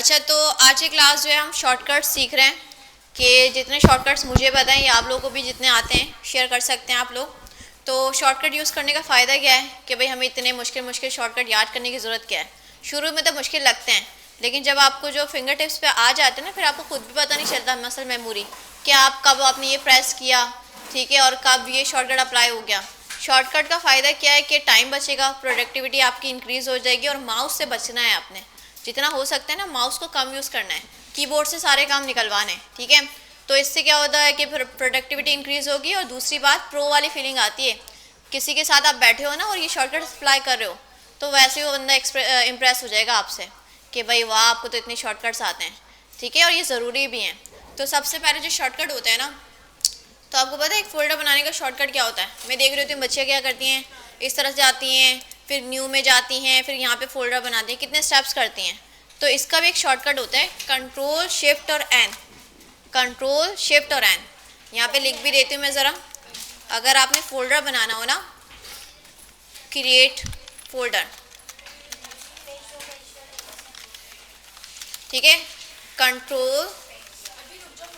अच्छा, तो आज की क्लास जो है हम शॉर्टकट्स सीख रहे हैं कि जितने शॉर्टकट्स मुझे पता है या आप लोगों को भी जितने आते हैं शेयर कर सकते हैं आप लोग। तो शॉर्टकट यूज़ करने का फ़ायदा क्या है कि भाई हमें इतने मुश्किल मुश्किल शॉर्टकट याद करने की ज़रूरत क्या है। शुरू में तो मुश्किल लगते हैं, लेकिन जब आपको जो फिंगर टिप्स पे आ जाते हैं ना, फिर आपको खुद भी पता नहीं चलता मसल मेमोरी कि आप कब आपने ये प्रेस किया, ठीक है, और कब ये शॉर्टकट अप्लाई हो गया। शॉर्टकट का फ़ायदा क्या है कि टाइम बचेगा, प्रोडक्टिविटी आपकी इंक्रीज़ हो जाएगी, और माउस से बचना है आपने, जितना हो सकता है ना माउस को कम यूज़ करना है, कीबोर्ड से सारे काम निकलवाने हैं, ठीक है। तो इससे क्या होता है कि प्रोडक्टिविटी इंक्रीज़ होगी, और दूसरी बात प्रो वाली फीलिंग आती है। किसी के साथ आप बैठे हो ना और ये शॉर्टकट अप्लाई कर रहे हो, तो वैसे ही वो बंदा इम्प्रेस हो जाएगा आपसे कि भाई वाह, आपको तो इतने शॉर्टकट्स आते हैं, ठीक है, और ये ज़रूरी भी हैं। तो सबसे पहले जो शॉर्टकट होता है ना, तो आपको पता है एक फ़ोल्डर बनाने का शॉर्टकट क्या होता है। मैं देख रही होती हूँ बच्चियाँ क्या करती हैं, इस तरह से जाती हैं, फिर न्यू में जाती हैं, फिर यहाँ पे फोल्डर बनाती हैं, कितने स्टेप्स करती हैं। तो इसका भी एक शॉर्टकट होता है, कंट्रोल शिफ्ट और एन। कंट्रोल शिफ्ट और एन, यहाँ पे लिख भी देती हूँ मैं ज़रा। अगर आपने फोल्डर बनाना हो ना, क्रिएट फोल्डर, ठीक है, control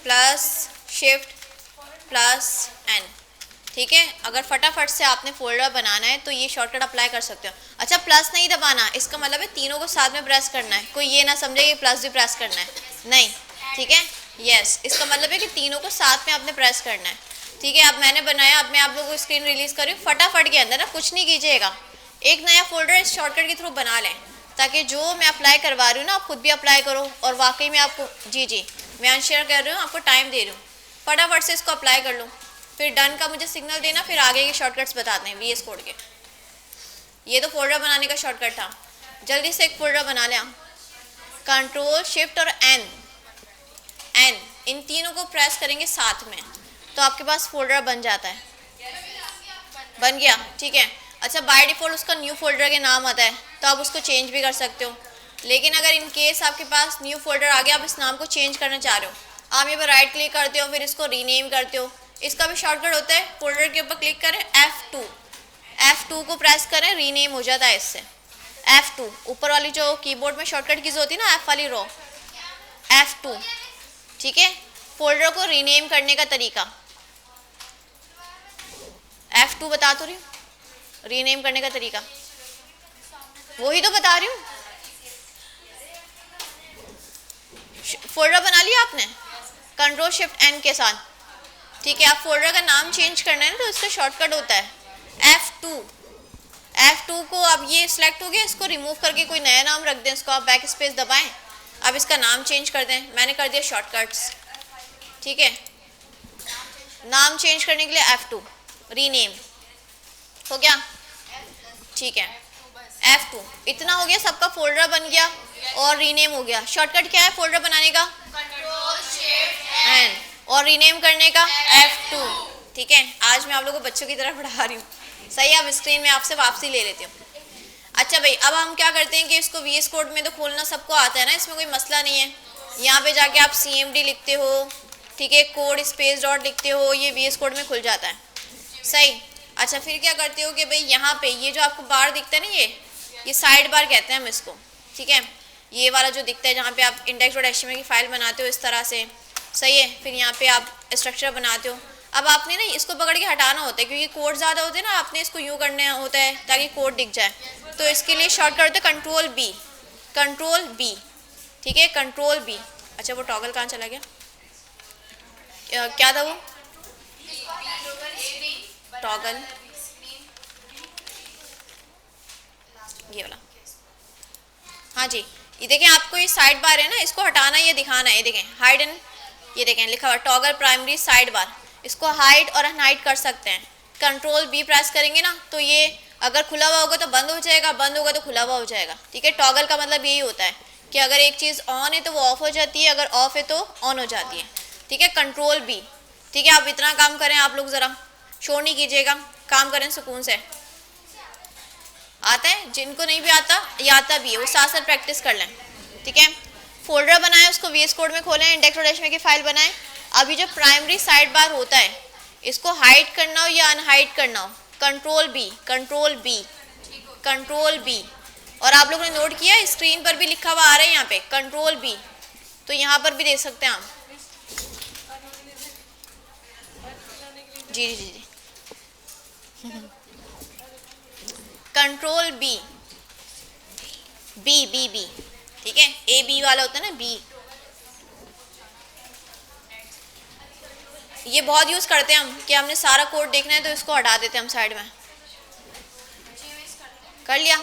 plus shift plus N, ठीक है। अगर फटाफट से आपने फोल्डर बनाना है तो ये शॉर्टकट अप्लाई कर सकते हो। अच्छा, प्लस नहीं दबाना, इसका मतलब है तीनों को साथ में प्रेस करना है। कोई ये ना समझे कि प्लस भी प्रेस करना है, नहीं, ठीक है। यस, इसका मतलब है कि तीनों को साथ में आपने प्रेस करना है, ठीक है। अब मैंने बनाया, अब मैं आप लोगों को स्क्रीन रिलीज कर रही हूँ। फटाफट के अंदर ना कुछ नहीं कीजिएगा, एक नया फोल्डर इस शॉर्टकट के थ्रू बना लें, ताकि जो मैं अप्लाई करवा रही हूँ ना आप खुद भी अप्लाई करो, और वाकई में आपको, जी मैं अनशेयर कर रही हूँ, आपको टाइम दे रही हूँ, फटाफट से इसको अप्लाई कर लो। फिर डन का मुझे सिग्नल देना, फिर आगे के शॉर्टकट्स बताते हैं वीएस कोड के। ये तो फोल्डर बनाने का शॉर्टकट था, जल्दी से एक फोल्डर बना लें। कंट्रोल शिफ्ट और एन, एन इन तीनों को प्रेस करेंगे साथ में, तो आपके पास फोल्डर बन जाता है। बन गया, ठीक है। अच्छा, बाय डिफ़ॉल्ट उसका न्यू फोल्डर के नाम आता है, तो आप उसको चेंज भी कर सकते हो। लेकिन अगर इन केस आपके पास न्यू फोल्डर आ गया, आप इस नाम को चेंज करना चाह रहे हो, आप यहाँ पर राइट क्लिक करते हो, फिर इसको रीनेम करते हो। इसका भी शॉर्टकट होता है, फोल्डर के ऊपर क्लिक करें, F2, F2 को प्रेस करें, रीनेम हो जाता है इससे। F2 ऊपर वाली जो कीबोर्ड में शॉर्टकट कीज होती है ना, F वाली रो, F2, ठीक है। फोल्डर को रीनेम करने का तरीका F2 बता तो रही हूँ, रीनेम करने का तरीका वही तो बता रही हूँ। फोल्डर बना लिया आपने कंट्रोल शिफ्ट एन के साथ, ठीक है। आप फोल्डर का नाम चेंज करना है ना, तो इसका शॉर्टकट होता है F2। F2 को अब ये सिलेक्ट हो गया, इसको रिमूव करके कोई नया नाम रख दें, इसको आप बैक स्पेस दबाएं, अब इसका नाम चेंज कर दें। मैंने कर दिया शॉर्टकट्स, ठीक है। नाम चेंज करने के लिए F2, रीनेम हो गया, ठीक है। F2 इतना हो गया, सबका फोल्डर बन गया और रीनेम हो गया। शॉर्टकट क्या है फोल्डर बनाने का? कंट्रोल शिफ्ट एन, और रीनेम करने का F2, ठीक है। आज मैं आप लोगों को बच्चों की तरह पढ़ा रही हूँ, सही है। अब स्क्रीन में आपसे वापसी ले लेती हूँ। अच्छा भाई, अब हम क्या करते हैं कि इसको वीएस कोड में तो खोलना सबको आता है ना, इसमें कोई मसला नहीं है। यहाँ पे जाके आप CMD लिखते हो, ठीक है, कोड स्पेस डॉट लिखते हो, ये वीएस कोड में खुल जाता है, सही। अच्छा, फिर क्या करते हो कि भाई यहाँ पे ये जो आपको बार दिखता है ना, ये साइड बार कहते हैं हम इसको, ठीक है। ये वाला जो दिखता है जहाँ पे आप index.html की फाइल बनाते हो इस तरह से, सही है। फिर यहाँ पे आप स्ट्रक्चर बनाते हो। अब आपने ना इसको पकड़ के हटाना होता है, क्योंकि कोड ज़्यादा होते हैं ना, आपने इसको यूँ करना होता है ताकि कोड दिख जाए। तो इसके लिए शॉर्टकट होता है कंट्रोल बी, कंट्रोल बी, ठीक है, कंट्रोल बी। अच्छा, वो टॉगल कहाँ चला गया, क्या था वो टॉगल, ये वाला, हाँ जी। ये देखें, आपको ये साइड बार है ना, इसको हटाना, ये दिखाना है, ये देखें हाइड एंड, ये देखें लिखा हुआ टॉगल प्राइमरी साइड बार, इसको हाइड और अनहाइड कर सकते हैं। कंट्रोल बी प्रेस करेंगे ना, तो ये अगर खुला हुआ होगा तो बंद हो जाएगा, बंद होगा तो खुला हुआ हो जाएगा, ठीक है। टॉगल का मतलब यही होता है कि अगर एक चीज़ ऑन है तो वो ऑफ हो जाती है, अगर ऑफ है तो ऑन हो जाती है, ठीक है। कंट्रोल बी, ठीक है। आप इतना काम करें, आप लोग ज़रा शोर नहीं कीजिएगा, काम करें सुकून से। आता है, जिनको नहीं भी आता, ये आता भी है, वो साथ साथ प्रैक्टिस कर लें, ठीक है। फोल्डर बनाएं, उसको वीएस कोड में खोलें, index.html की फाइल बनाएं। अभी जो प्राइमरी साइड बार होता है, इसको हाइड करना हो या अनहाइड करना हो, control B, control B, control B, और आप लोगों ने नोट किया स्क्रीन पर भी लिखा हुआ आ रहा है यहाँ पे कंट्रोल बी, तो यहाँ पर भी देख सकते हैं हम। जी जी जी control B, B B B, ठीक है, ए बी वाला होता है ना बी, ये बहुत यूज़ करते हैं हम कि हमने सारा कोड देखना है तो इसको हटा देते हैं हम साइड में। कर लिया,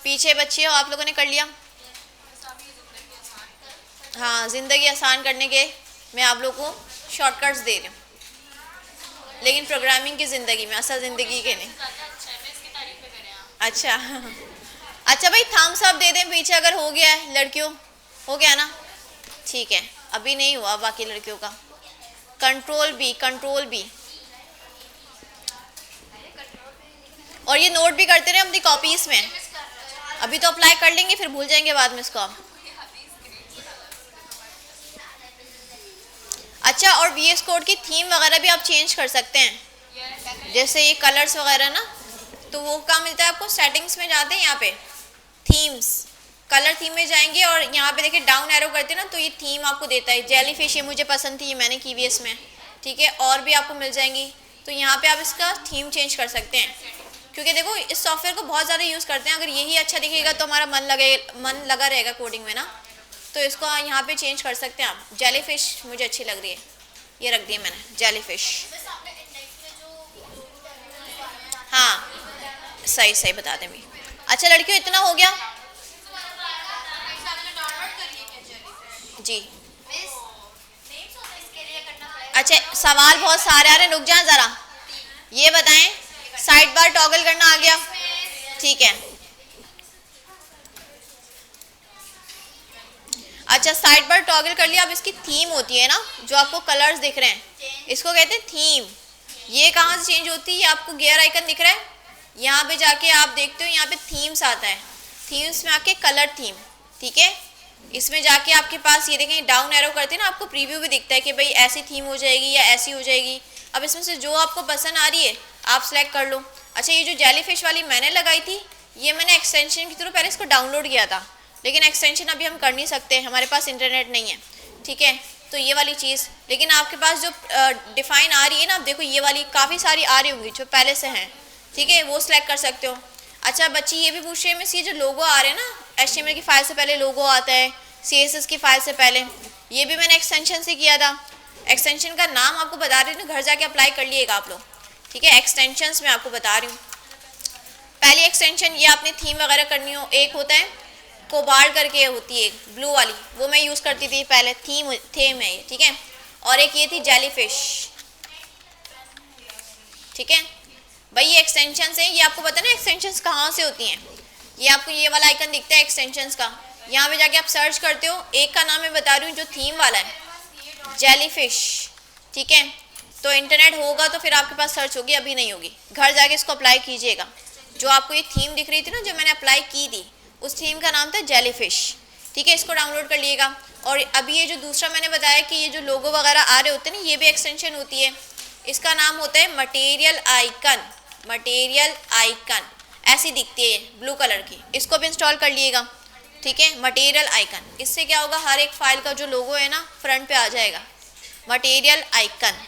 पीछे बच्चे हो आप लोगों ने कर लिया। हाँ, ज़िंदगी आसान करने के मैं आप लोगों को शॉर्टकट्स दे रही हूँ, लेकिन प्रोग्रामिंग की ज़िंदगी में, असल ज़िंदगी के नहीं। अच्छा अच्छा भाई, थम्स अप दे दें पीछे अगर हो गया है लड़कियों, हो गया ना, ठीक है, अभी नहीं हुआ बाकी लड़कियों का। कंट्रोल बी, कंट्रोल बी, और ये नोट भी करते रहे अपनी कॉपीज में, अभी तो अप्लाई कर लेंगे फिर भूल जाएंगे बाद में इसको हम। अच्छा, और VS कोड की थीम वगैरह भी आप चेंज कर सकते हैं, जैसे ये कलर्स वगैरह ना, तो वो काम मिलता है आपको सेटिंग्स में जाते हैं, यहाँ पे थीम्स, कलर थीम में जाएंगे और यहाँ पे देखिए डाउन एरो करते हैं ना, तो ये थीम आपको देता है। जेलीफिश ये मुझे पसंद थी, ये मैंने की VS में, ठीक है, और भी आपको मिल जाएंगी, तो यहाँ पे आप इसका थीम चेंज कर सकते हैं, क्योंकि देखो इस सॉफ्टवेयर को बहुत ज़्यादा यूज़ करते हैं, अगर यही अच्छा दिखेगा तो हमारा मन लगा रहेगा कोडिंग में ना, तो इसको यहाँ पे चेंज कर सकते हैं आप। जेलीफिश मुझे अच्छी लग रही है, ये रख दी मैंने जेलीफिश। हाँ सही सही बता दें भी। अच्छा लड़कियों, इतना हो गया जी। अच्छा, सवाल बहुत सारे आ रहे हैं, रुक जाए ज़रा, ये बताएं, साइड बार टॉगल करना आ गया, ठीक है। अच्छा, साइड बार टॉगल कर लिया, अब इसकी थीम होती है ना, जो आपको कलर्स दिख रहे हैं, इसको कहते हैं थीम। ये कहाँ से चेंज होती है, आपको गियर आइकन दिख रहा है, यहाँ पे जाके आप देखते हो, यहाँ पे थीम्स आता है, थीम्स में आके कलर थीम, ठीक है, इसमें जाके आपके पास ये देखें डाउन एरो करते हैं ना, आपको प्रीव्यू भी दिखता है कि भाई ऐसी थीम हो जाएगी या ऐसी हो जाएगी। अब इसमें से जो आपको पसंद आ रही है आप सेलेक्ट कर लो। अच्छा, ये जो जेलीफिश वाली मैंने लगाई थी, ये मैंने एक्सटेंशन के थ्रू पहले इसको डाउनलोड किया था, लेकिन एक्सटेंशन अभी हम कर नहीं सकते, हमारे पास इंटरनेट नहीं है, ठीक है, तो ये वाली चीज़। लेकिन आपके पास जो डिफ़ाइन आ रही है ना, आप देखो ये वाली काफ़ी सारी आ रही होंगी जो पहले से हैं, ठीक है, वो सिलेक्ट कर सकते हो। अच्छा, बच्ची ये भी पूछ रही है मिस, ये जो लोगो आ रहे हैं ना, HTML की फ़ाइल से पहले लोगो आता है, CSS की फ़ाइल से पहले, ये भी मैंने एक्सटेंशन से किया था। एक्सटेंशन का नाम आपको बता रही हूँ, घर जाके अप्लाई कर लिएगा आप लोग, ठीक है, एक्सटेंशंस में आपको बता रही हूँ। पहली एक्सटेंशन ये आपने थीम वगैरह करनी हो, एक होता है कोबाल्ट करके होती है ब्लू वाली, वो मैं यूज़ करती थी पहले, थीम है ये, ठीक है, और एक ये थी जेलीफिश, ठीक है भाई। ये एक्सटेंशंस हैं, ये आपको पता है ना एक्सटेंशंस कहाँ से होती हैं, ये आपको ये वाला आइकन दिखता है एक्सटेंशंस का, यहाँ पे जाके आप सर्च करते हो, एक का नाम मैं बता रही हूँ जो थीम वाला है, जेलीफिश, ठीक है, तो इंटरनेट होगा तो फिर आपके पास सर्च होगी, अभी नहीं होगी, घर जाके इसको अप्लाई कीजिएगा। जो आपको ये थीम दिख रही थी ना, जो मैंने अप्लाई की थी, उस थीम का नाम था जेलीफिश, ठीक है, इसको डाउनलोड कर लिएगा। और अभी ये जो दूसरा मैंने बताया कि ये जो लोगो वगैरह आ रहे होते हैं ना, ये भी एक्सटेंशन होती है, इसका नाम होता है मटेरियल आइकन, मटेरियल आइकन ऐसी दिखती है ब्लू कलर की, इसको भी इंस्टॉल कर लिएगा, ठीक है, मटेरियल आइकन। इससे क्या होगा, हर एक फाइल का जो लोगो है ना फ्रंट पे आ जाएगा, मटेरियल आइकन,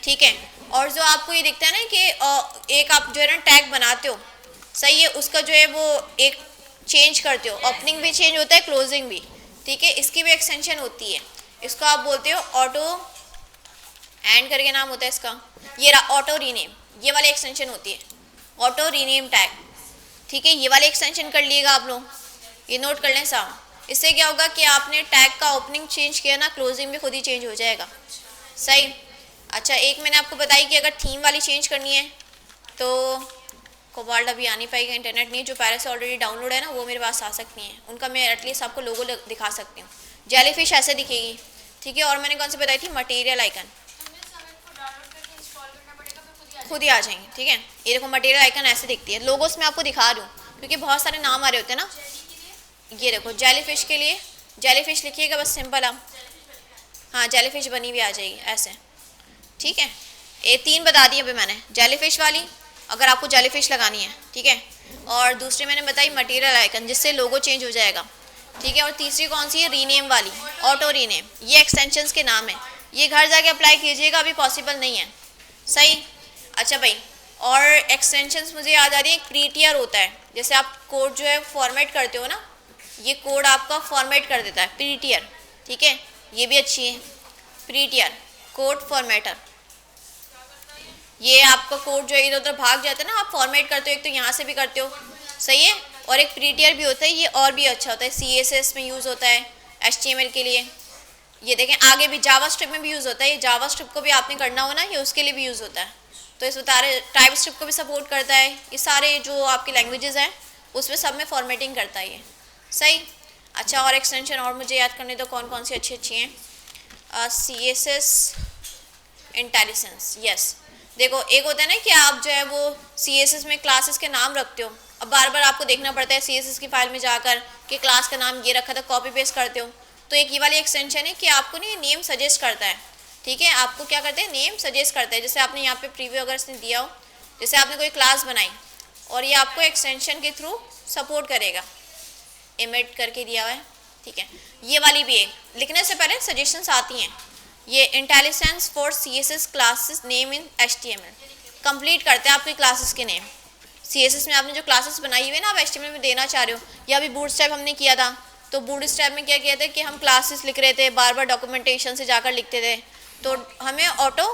ठीक है। और जो आपको ये दिखता है ना कि एक आप जो है ना टैग बनाते हो, सही है, उसका जो है वो एक चेंज करते हो, ओपनिंग भी चेंज होता है, क्लोजिंग भी, ठीक है, इसकी भी एक्सटेंशन होती है, इसको आप बोलते हो ऑटो एंड करके नाम होता है इसका, ये ऑटो रीनेम, ये वाली एक्सटेंशन होती है, ऑटो रीनेम टैग, ठीक है, ये वाली एक्सटेंशन कर लिएगा आप लोग, ये नोट कर लें साहब। इससे क्या होगा कि आपने टैग का ओपनिंग चेंज किया ना, क्लोजिंग भी खुद ही चेंज हो जाएगा, सही। अच्छा, एक मैंने आपको बताई कि अगर थीम वाली चेंज करनी है तो कोबाल्ट अभी आ नहीं पाएगा, इंटरनेट नहीं, जो पहले से ऑलरेडी डाउनलोड है ना वो मेरे पास आ सकती हैं, उनका मैं एटलीस्ट आपको लोगो दिखा सकती हूँ। जेलीफिश ऐसे दिखेगी, ठीक है, और मैंने कौन सी बताई थी, मटेरियल आइकन, खुद ही आ जाएंगे, ठीक है, ये देखो मटेरियल आइकन ऐसे दिखती है, लोगोस में आपको दिखा रही हूँ क्योंकि बहुत सारे नाम आ रहे होते हैं ना। ये देखो जेलीफिश के लिए जेलीफिश लिखिएगा बस सिंपल आप, हाँ जेलीफिश बनी हुई आ जाएगी ऐसे, ठीक है। ये 3 बता दी अभी मैंने, जेलीफिश वाली अगर आपको जेलीफिश लगानी है, ठीक है। और दूसरी मैंने बताई मटेरियल आइकन, जिससे लोगो चेंज हो जाएगा, ठीक है। और तीसरी कौन सी है, रीनेम वाली, ऑटो रीनेम। ये एक्सटेंशंस के नाम है, ये घर जाके अप्लाई कीजिएगा, अभी पॉसिबल नहीं है, सही। अच्छा भाई, और एक्सटेंशंस मुझे याद आ रही है, एक प्रीटियर होता है, जैसे आप कोड जो है फॉर्मेट करते हो ना, ये कोड आपका फॉर्मेट कर देता है, प्रीटियर, ठीक है, ये भी अच्छी है, प्रीटियर कोड फॉर्मेटर। ये आपका कोड जो है इधर उधर भाग जाता है ना, आप फॉर्मेट करते हो, एक तो यहाँ से भी करते हो, सही है। और एक प्रीटियर भी होता है, ये और भी अच्छा होता है, CSS में यूज़ होता है, HTML के लिए। ये देखें आगे भी जावास्क्रिप्ट में भी यूज़ होता है, ये जावास्क्रिप्ट को भी आपने करना हो ना, ये उसके लिए भी यूज़ होता है। तो इस बता रहे टाइपस्क्रिप्ट को भी सपोर्ट करता है, ये सारे जो आपकी लैंग्वेजेस हैं उसमें सब में फॉर्मेटिंग करता है ये, सही। अच्छा, और एक्सटेंशन और मुझे याद करने दो कौन कौन सी अच्छी अच्छी हैं। CSS intelligence, yes. देखो एक होता है ना कि आप जो है वो CSS में क्लासेस के नाम रखते हो, अब बार बार आपको देखना पड़ता है CSS की फाइल में जाकर कि क्लास का नाम ये रखा था, कॉपी पेस्ट करते हो। तो एक ये वाली एक्सटेंशन है कि आपको नहीं नेम सजेस्ट करता है, ठीक है, आपको क्या करते हैं, नेम सजेस्ट करता है। जैसे आपने यहाँ पे प्रीव्यू अगर इसने दिया हो, जैसे आपने कोई क्लास बनाई और ये आपको एक्सटेंशन के थ्रू सपोर्ट करेगा, एमिट करके दिया हुआ है, ठीक है। ये वाली भी है, लिखने से पहले सजेशंस आती हैं, ये intelligence for CSS classes name in HTML, complete करते हैं आपकी क्लासेस के नेम। CSS में आपने जो क्लासेस बनाई हुई है ना, आप HTML में देना चाह रहे हो, या अभी बूटस्ट्रैप हमने किया था, तो बूटस्ट्रैप में क्या किया था कि हम क्लासेस लिख रहे थे, बार बार डॉक्यूमेंटेशन से जाकर लिखते थे, तो हमें ऑटो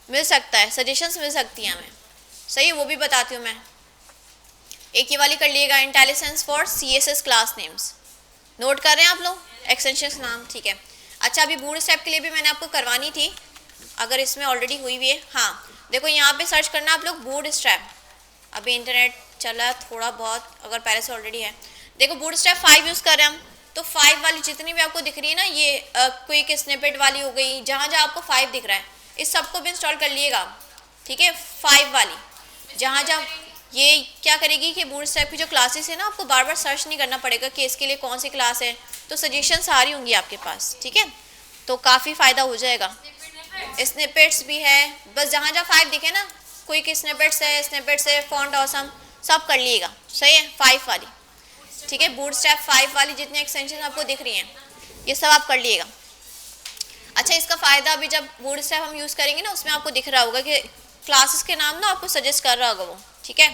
मिल सकता है, सजेशंस मिल सकती हैं हमें, सही है, वो भी बताती हूँ मैं। एक ये वाली कर लिएगा, intelligence for CSS class names, note कर रहे हैं आप लोग एक्सटेंशन नाम, ठीक है। अच्छा, अभी बूटस्ट्रैप के लिए भी मैंने आपको करवानी थी, अगर इसमें ऑलरेडी हुई हुई है, हाँ देखो यहाँ पे सर्च करना आप लोग बूटस्ट्रैप, अभी इंटरनेट चला थोड़ा बहुत, अगर पहले से ऑलरेडी है। देखो बूटस्ट्रैप 5 यूज़ कर रहे हैं हम, तो 5 वाली जितनी भी आपको दिख रही है ना, ये क्विक स्निपेट वाली हो गई, जहाँ जहाँ आपको 5 दिख रहा है, इस सबको भी इंस्टॉल कर लिएगा, ठीक है। 5 वाली जहाँ जहाँ, ये क्या करेगी कि बूटस्ट्रैप की जो क्लासेस है ना, आपको बार बार सर्च नहीं करना पड़ेगा कि इसके लिए कौन सी क्लास है, तो सजेशन सारी होंगी आपके पास, ठीक है, तो काफ़ी फ़ायदा हो जाएगा। स्निपेट्स भी है, बस जहाँ जहाँ 5 दिखे ना, क्विक स्निपेट्स है, फॉन्ट ऑसम, सब कर लिएगा, सही है, 5 वाली, ठीक है। बूटस्ट्रैप 5 वाली जितनी एक्सटेंशन आपको दिख रही हैं, ये सब आप कर लिएगा। अच्छा, इसका फ़ायदा अभी जब बूटस्ट्रैप हम यूज़ करेंगे ना, उसमें आपको दिख रहा होगा कि क्लासेस के नाम ना आपको सजेस्ट कर रहा होगा वो, ठीक है।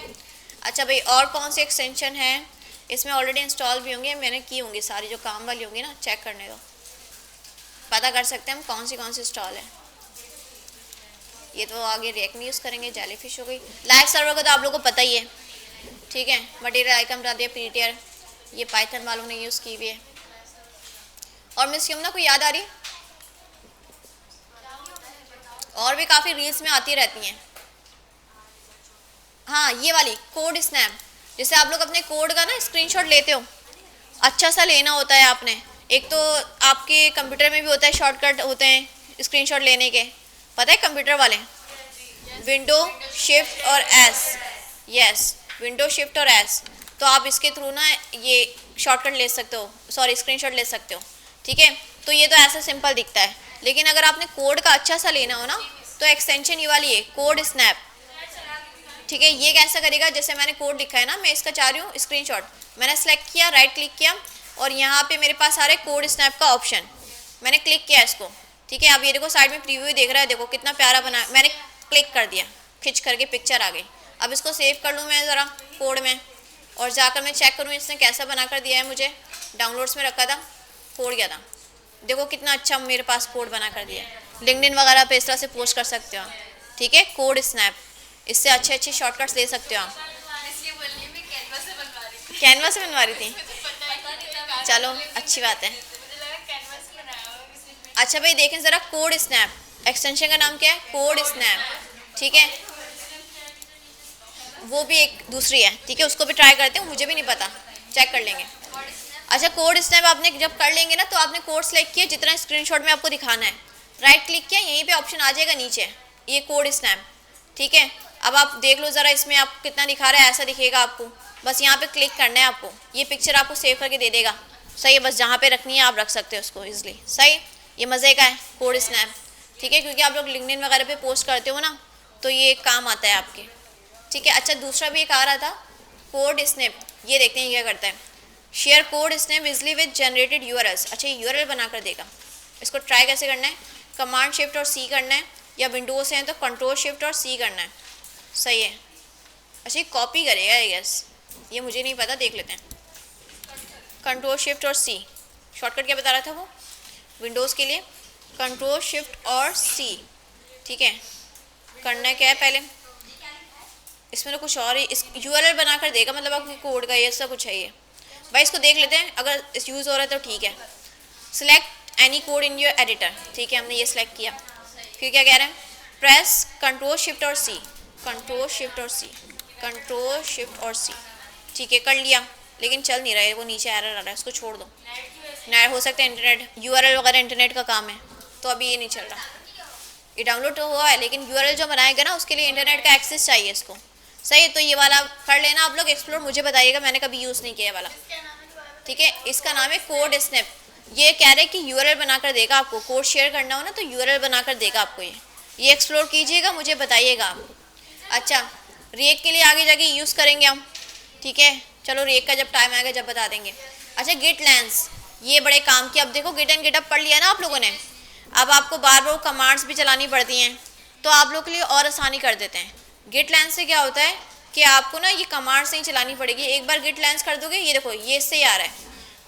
अच्छा भाई, और कौन सी एक्सटेंशन है, इसमें ऑलरेडी इंस्टॉल भी होंगे, मैंने की होंगी सारी, जो काम वाली होंगी ना, चेक करने दो, पता कर सकते हैं हम कौन सी इंस्टॉल है। ये तो आगे रिएक्ट में यूज़ करेंगे, जेलीफिश हो गई, लाइव सर्वर का तो आप लोगों को पता ही है, ठीक है। मटेरियल आइकन बता दिया, प्रीटियर, ये पाइथन वालों ने यूज़ की हुई है। और मिस यमुना को याद आ रही, और भी काफ़ी रील्स में आती रहती हैं। हाँ, ये वाली कोड स्नैप, जैसे आप लोग अपने कोड का ना स्क्रीनशॉट लेते हो, अच्छा सा लेना होता है आपने, एक तो आपके कंप्यूटर में भी होता है, शॉर्टकट होते हैं स्क्रीनशॉट लेने के, पता है कंप्यूटर वाले, विंडो शिफ्ट और एस, यस विंडो शिफ्ट और एस, तो आप इसके थ्रू ना ये शॉर्टकट ले सकते हो, सॉरी स्क्रीनशॉट ले सकते हो, ठीक है। तो ये तो ऐसा सिंपल दिखता है, लेकिन अगर आपने कोड का अच्छा सा लेना हो ना, तो एक्सटेंशन ये वाली है, कोड स्नैप, ठीक है। ये कैसा करेगा, जैसे मैंने कोड लिखा है ना, मैं इसका चाह रही हूँ स्क्रीनशॉट, मैंने सेलेक्ट किया, राइट क्लिक किया, और यहाँ पे मेरे पास आ रहा है कोड स्नैप का ऑप्शन, मैंने क्लिक किया इसको, ठीक है। अब ये देखो साइड में प्रीव्यू देख रहा है, देखो कितना प्यारा बना, मैंने क्लिक कर दिया, खिंच करके पिक्चर आ गई। अब इसको सेव कर लूँ मैं ज़रा कोड में, और जाकर मैं चेक करूँ इसने कैसा बना कर दिया है, मुझे डाउनलोड्स में रखा था, छोड़ गया था, देखो कितना अच्छा मेरे पास कोड बना कर दिया है। लिंक्डइन वगैरह पे इस तरह से पोस्ट कर सकते हो, ठीक है, कोड स्नैप, इससे अच्छे अच्छे शॉर्टकट्स ले सकते हो आप। कैनवा से बनवा रही थी, चलो अच्छी बात है। अच्छा भाई देखें ज़रा, कोड स्नैप, एक्सटेंशन का नाम क्या है, कोड स्नैप, ठीक है, वो भी एक दूसरी है, ठीक है, उसको भी ट्राई करते हैं, मुझे भी नहीं पता, चेक कर लेंगे। अच्छा, कोड स्नैप आपने जब कर लेंगे ना, तो आपने कोड सेलेक्ट किया जितना स्क्रीनशॉट में आपको दिखाना है, राइट क्लिक किया, यहीं पे ऑप्शन आ जाएगा नीचे, ये कोड स्नैप, ठीक है। अब आप देख लो ज़रा इसमें आप कितना दिखा रहा है, ऐसा दिखेगा आपको, बस यहाँ पे क्लिक करना है आपको, ये पिक्चर आपको सेव करके दे देगा, सही है, बस जहाँ पे रखनी है आप रख सकते हो उसको ईजिली, सही। ये मज़े का है कोड स्नैप, ठीक है, क्योंकि आप लोग लिंक्डइन वगैरह पे पोस्ट करते हो ना, तो ये काम आता है आपके, ठीक है। अच्छा, दूसरा भी एक आ रहा था, कोड स्नैप, ये देखते हैं क्या करता है। Share code snap easily with generated URLs, अच्छा ये यूआरएल बना कर देगा। इसको ट्राई कैसे करना है, कमांड शिफ्ट और सी करना है, या विंडोज़ हैं तो कंट्रोल शिफ्ट और सी करना है। सही है, अच्छा ये कॉपी करेगा आई गेस, ये मुझे नहीं पता, देख लेते हैं। कंट्रोल शिफ्ट और सी, शॉर्टकट क्या बता रहा था वो विंडोज़ के लिए, कंट्रोल शिफ्ट और सी। ठीक है, करना क्या है पहले, इसमें तो कुछ और ही, इस यूआरएल बना कर देगा, मतलब आपके कोड का ये ऐसा कुछ है ये। भाई इसको देख लेते हैं, अगर इस यूज़ हो रहा है तो ठीक है। Select any code in your editor, ठीक है हमने ये सिलेक्ट किया। फिर क्या कह रहे हैं, प्रेस कंट्रोल शिफ्ट और सी, कंट्रोल शिफ्ट और सी, कंट्रोल शिफ्ट और सी। ठीक है कर लिया, लेकिन चल नहीं रहा है, वो नीचे एरर आ रहा है, उसको छोड़ दो। नेट हो सकता है, इंटरनेट यूआरएल वगैरह इंटरनेट का काम है, तो अभी ये नहीं चल रहा। ये डाउनलोड तो हुआ है, लेकिन यूआरएल जो बनाएगा ना उसके लिए इंटरनेट का एक्सेस चाहिए इसको। सही है, तो ये वाला कर लेना आप लोग एक्सप्लोर, मुझे बताइएगा, मैंने कभी यूज़ नहीं किया वाला। ठीक है, इसका नाम है कोड स्नैप। ये कह रहे हैं कि यूआरएल बनाकर देगा आपको, कोड शेयर करना हो ना तो यूआरएल बनाकर देगा आपको। ये एक्सप्लोर कीजिएगा, मुझे बताइएगा आप। अच्छा, रेक के लिए आगे जाके यूज़ करेंगे हम, ठीक है, चलो रेक का जब टाइम आएगा जब बता देंगे। अच्छा गिट लैंस, ये बड़े काम की, अब देखो गिट एंड गिटअप पढ़ लिया ना आप लोगों ने, अब आपको बार बार कमांड्स भी चलानी पड़ती हैं, तो आप लोग के लिए और आसानी कर देते हैं। गिट लैंस से क्या होता है कि आपको ना ये कमांड्स नहीं चलानी पड़ेगी, एक बार गिट लैंस कर दोगे, ये देखो ये इससे ही आ रहा है।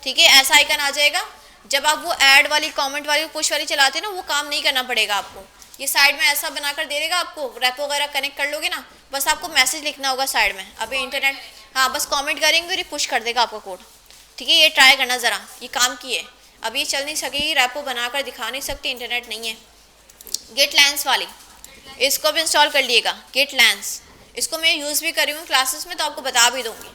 ठीक है, ऐसा आइकन आ जाएगा, जब आप वो ऐड वाली, कमेंट वाली, पुश वाली चलाते हैं ना, वो काम नहीं करना पड़ेगा आपको। ये साइड में ऐसा बनाकर दे देगा आपको, रैप वगैरह कनेक्ट कर लोगे ना, बस आपको मैसेज लिखना होगा साइड में। अभी इंटरनेट, हाँ बस कमेंट करेंगे और ये पुश कर देगा आपका कोड। ठीक है, ये ट्राई करना ज़रा, ये काम की है। अभी ये चल नहीं सकेगी, रैपो बनाकर दिखा नहीं सकती, इंटरनेट नहीं है। गिट लैंस वाली, इसको भी इंस्टॉल कर लिएगा, गिट लैंस, इसको मैं यूज़ भी करी हूँ क्लासेस में, तो आपको बता भी दूँगी।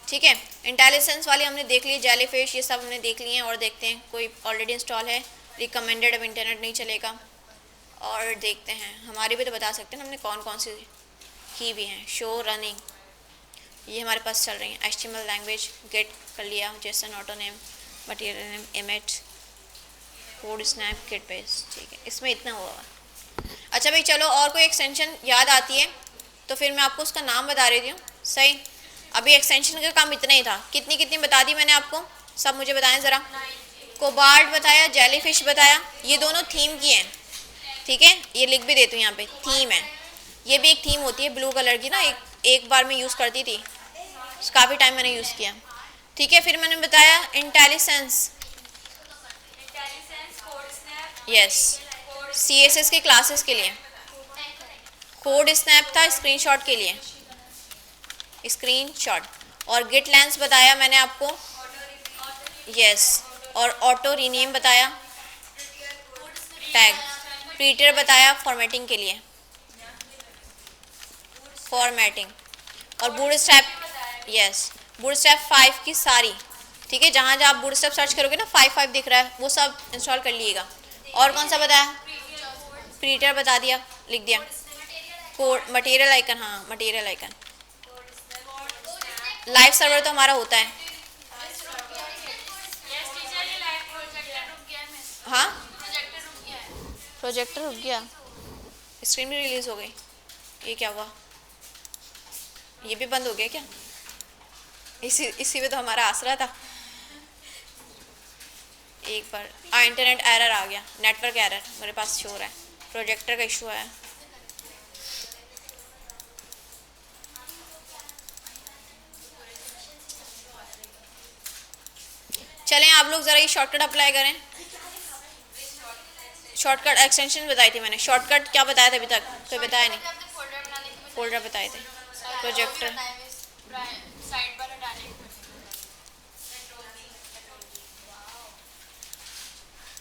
ठीक है, इंटेलिजेंस वाली हमने देख ली, जेलीफिश, ये सब हमने देख लिए हैं। और देखते हैं कोई ऑलरेडी इंस्टॉल है, रिकमेंडेड, अब इंटरनेट नहीं चलेगा। और देखते हैं, हमारी भी तो बता सकते हैं हमने कौन कौन सी की भी हैं। शो रनिंग, ये हमारे पास चल रही है। HTML लैंग्वेज गेट कर लिया, JSON auto name, material name, image, code snap, git base. ठीक है, इसमें इतना हुआ। अच्छा भाई चलो, और कोई एक्सटेंशन याद आती है तो फिर मैं आपको उसका नाम बता रही हूँ। सही, अभी एक्सटेंशन का काम इतना ही था। कितनी कितनी बता दी मैंने आपको, सब मुझे बताएं ज़रा। कोबार्ड बताया, जेलीफिश बताया, ये दोनों थीम की हैं। ठीक है, ये लिख भी देती हूँ यहाँ पे, थीम है। ये भी एक थीम होती है ब्लू कलर की ना, एक बार मैं यूज़ करती थी, काफ़ी टाइम मैंने यूज़ किया। ठीक है, फिर मैंने बताया इंटेलिजेंस, यस, CSS के क्लासेस के लिए। कोड स्नैप था स्क्रीनशॉट के लिए, स्क्रीनशॉट। और गिट लैंस बताया मैंने आपको, यस, और ऑटो रीनेम बताया, टैग, प्रीटर बताया फॉर्मेटिंग के लिए, फॉर्मेटिंग। और बूटस्ट्रैप, यस, बूटस्ट्रैप 5 की सारी। ठीक है, जहाँ जहाँ आप बूटस्ट्रैप सर्च करोगे ना 5 दिख रहा है, वो सब इंस्टॉल कर लीजिएगा। और कौन सा बताया, प्रीटर बता दिया, लिख दिया। कोड, मटेरियल आइकन, हाँ मटेरियल आइकन। लाइव सर्वर तो हमारा होता है, हाँ प्रोजेक्टर रुक गया, स्क्रीन भी रिलीज हो गई, ये क्या हुआ, ये भी बंद हो गया क्या? इसी में तो हमारा आसरा था। एक बार इंटरनेट एरर आ गया, नेटवर्क एरर मेरे पास शो रहा है, प्रोजेक्टर का इशू है। चलें आप लोग ज़रा ये शॉर्टकट अप्लाई करें। शॉर्टकट एक्सटेंशन बताई थी मैंने, शॉर्टकट क्या बताया था अभी तक, कोई बताया नहीं। फोल्डर बताए थे, प्रोजेक्टर,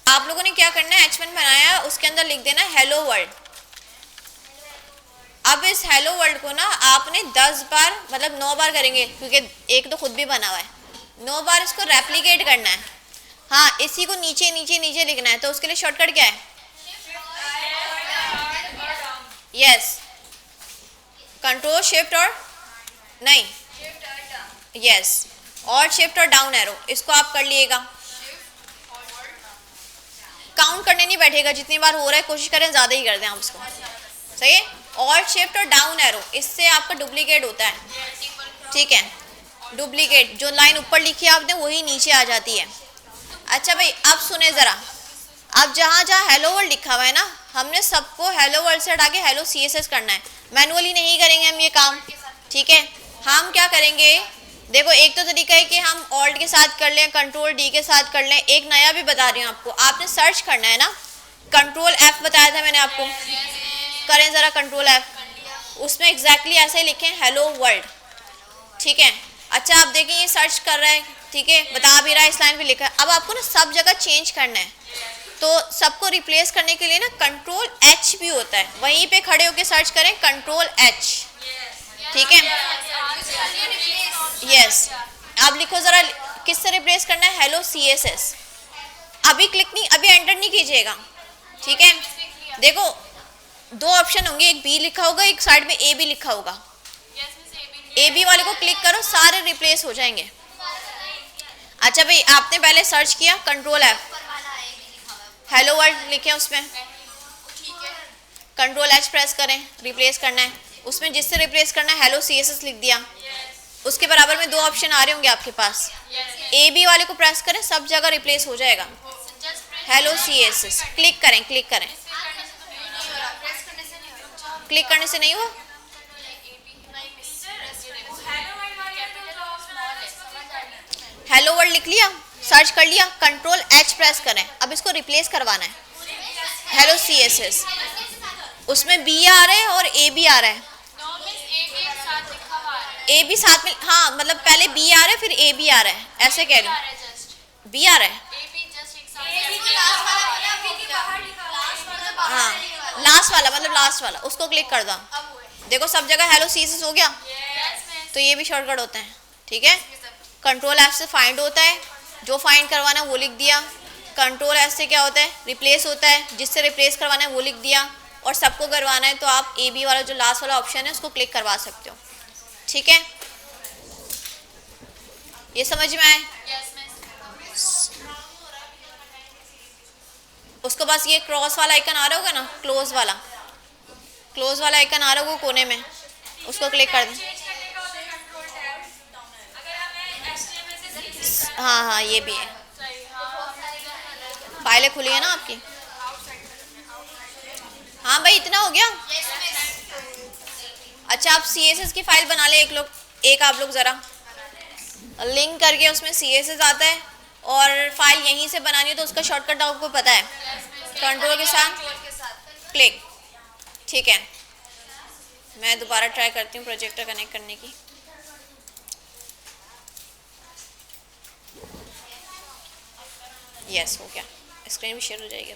आप लोगों ने क्या करना है, H1 बनाया, उसके अंदर लिख देना हेलो वर्ल्ड। अब इस हेलो वर्ल्ड को ना आपने 10 बार, मतलब 9 बार करेंगे, क्योंकि एक तो खुद भी बना हुआ है, 9 बार इसको रेप्लिकेट करना है। हाँ, इसी को नीचे नीचे नीचे लिखना है, तो उसके लिए शॉर्टकट क्या है, यस, कंट्रोल शिफ्ट और नहीं, यस, और शिफ्ट और डाउन एरो, इसको आप कर लिएगा। काउंट करने नहीं बैठेगा, जितनी बार हो रहा है कोशिश करें ज़्यादा ही कर दें आप उसको। सही है, और शिफ्ट और डाउन एरो, इससे आपका डुप्लीकेट होता है। ठीक है, डुप्लीकेट, जो लाइन ऊपर लिखी है आपने वही नीचे आ जाती है। अच्छा भाई अब सुने ज़रा, अब जहाँ जहाँ हेलो वर्ल्ड लिखा हुआ है ना, हमने सबको हेलो वर्ल्ड से हटा के हेलो CSS करना है। मैनुअली नहीं करेंगे हम ये काम, ठीक है। हम क्या करेंगे, देखो एक तो तरीका है कि हम ऑल्ट के साथ कर लें, कंट्रोल D के साथ कर लें। एक नया भी बता रही हूँ आपको, आपने सर्च करना है ना, कंट्रोल F बताया था मैंने आपको, करें ज़रा कंट्रोल F, उसमें एग्जैक्टली ऐसे ही लिखें हेलो वर्ल्ड, ठीक है। अच्छा आप देखें ये सर्च कर रहा है, ठीक है, बता भी रहा है, इस लाइन पे लिखा है। अब आपको ना सब जगह चेंज करना है, तो सबको रिप्लेस करने के लिए ना कंट्रोल H भी होता है, वहीं पे खड़े होके सर्च करें कंट्रोल H, ठीक है। यस, अब लिखो ज़रा किससे रिप्लेस करना है, हेलो CSS। अभी क्लिक नहीं, अभी एंटर नहीं कीजिएगा, ठीक है। देखो दो ऑप्शन होंगे, एक B लिखा होगा, एक साइड में A भी लिखा होगा। AB वाले को क्लिक करो, सारे रिप्लेस हो जाएंगे। अच्छा भाई आपने पहले सर्च किया कंट्रोल F, हेलो वर्ल्ड लिखे उसमें, कंट्रोल H प्रेस करें, रिप्लेस करना है, उसमें जिससे रिप्लेस करना है हेलो CSS लिख दिया। उसके बराबर में दो ऑप्शन आ रहे होंगे आपके पास, AB वाले को प्रेस करें, सब जगह रिप्लेस हो जाएगा, हेलो CSS। क्लिक करें, क्लिक करें, क्लिक करने से नहीं हुआ। हेलो वर्ल्ड लिख लिया, सर्च कर लिया, कंट्रोल H प्रेस करें, अब इसको रिप्लेस करवाना है हेलो CSS। उसमें B आ रहा है और A भी आ रहा है, A भी साथ में, हाँ मतलब पहले B आ रहा है फिर A भी आ रहा है, ऐसे कह रही हूँ, B आ रहा है, हाँ लास्ट वाला, मतलब लास्ट वाला, उसको क्लिक कर दो। देखो सब जगह हेलो CSS हो गया, तो ये भी शॉर्टकट होते हैं, ठीक है। कंट्रोल F से फाइंड होता है, जो फाइंड करवाना है वो लिख दिया। कंट्रोल S से क्या होता है, रिप्लेस होता है, जिससे रिप्लेस करवाना है वो लिख दिया। और सबको करवाना है तो आप AB वाला जो लास्ट वाला ऑप्शन है उसको क्लिक करवा सकते हो, ठीक है। ये समझ में आए? उसको बस ये क्रॉस वाला आइकन आ रहा होगा ना, क्लोज वाला आइकन आ रहा होगा कोने में, उसको क्लिक कर दें। हाँ हाँ ये भी है, फाइलें खुली है ना आपकी। हाँ भाई इतना हो गया। अच्छा आप CSS की फाइल बना ले, एक आप लोग ज़रा लिंक करके, उसमें CSS आता है और फाइल यहीं से बनानी है तो उसका शॉर्टकट आपको पता है, कंट्रोल के साथ क्लिक, ठीक है। मैं दोबारा ट्राई करती हूँ प्रोजेक्टर कनेक्ट करने की। यस हो गया, स्क्रीन भी शेयर हो जाएगी।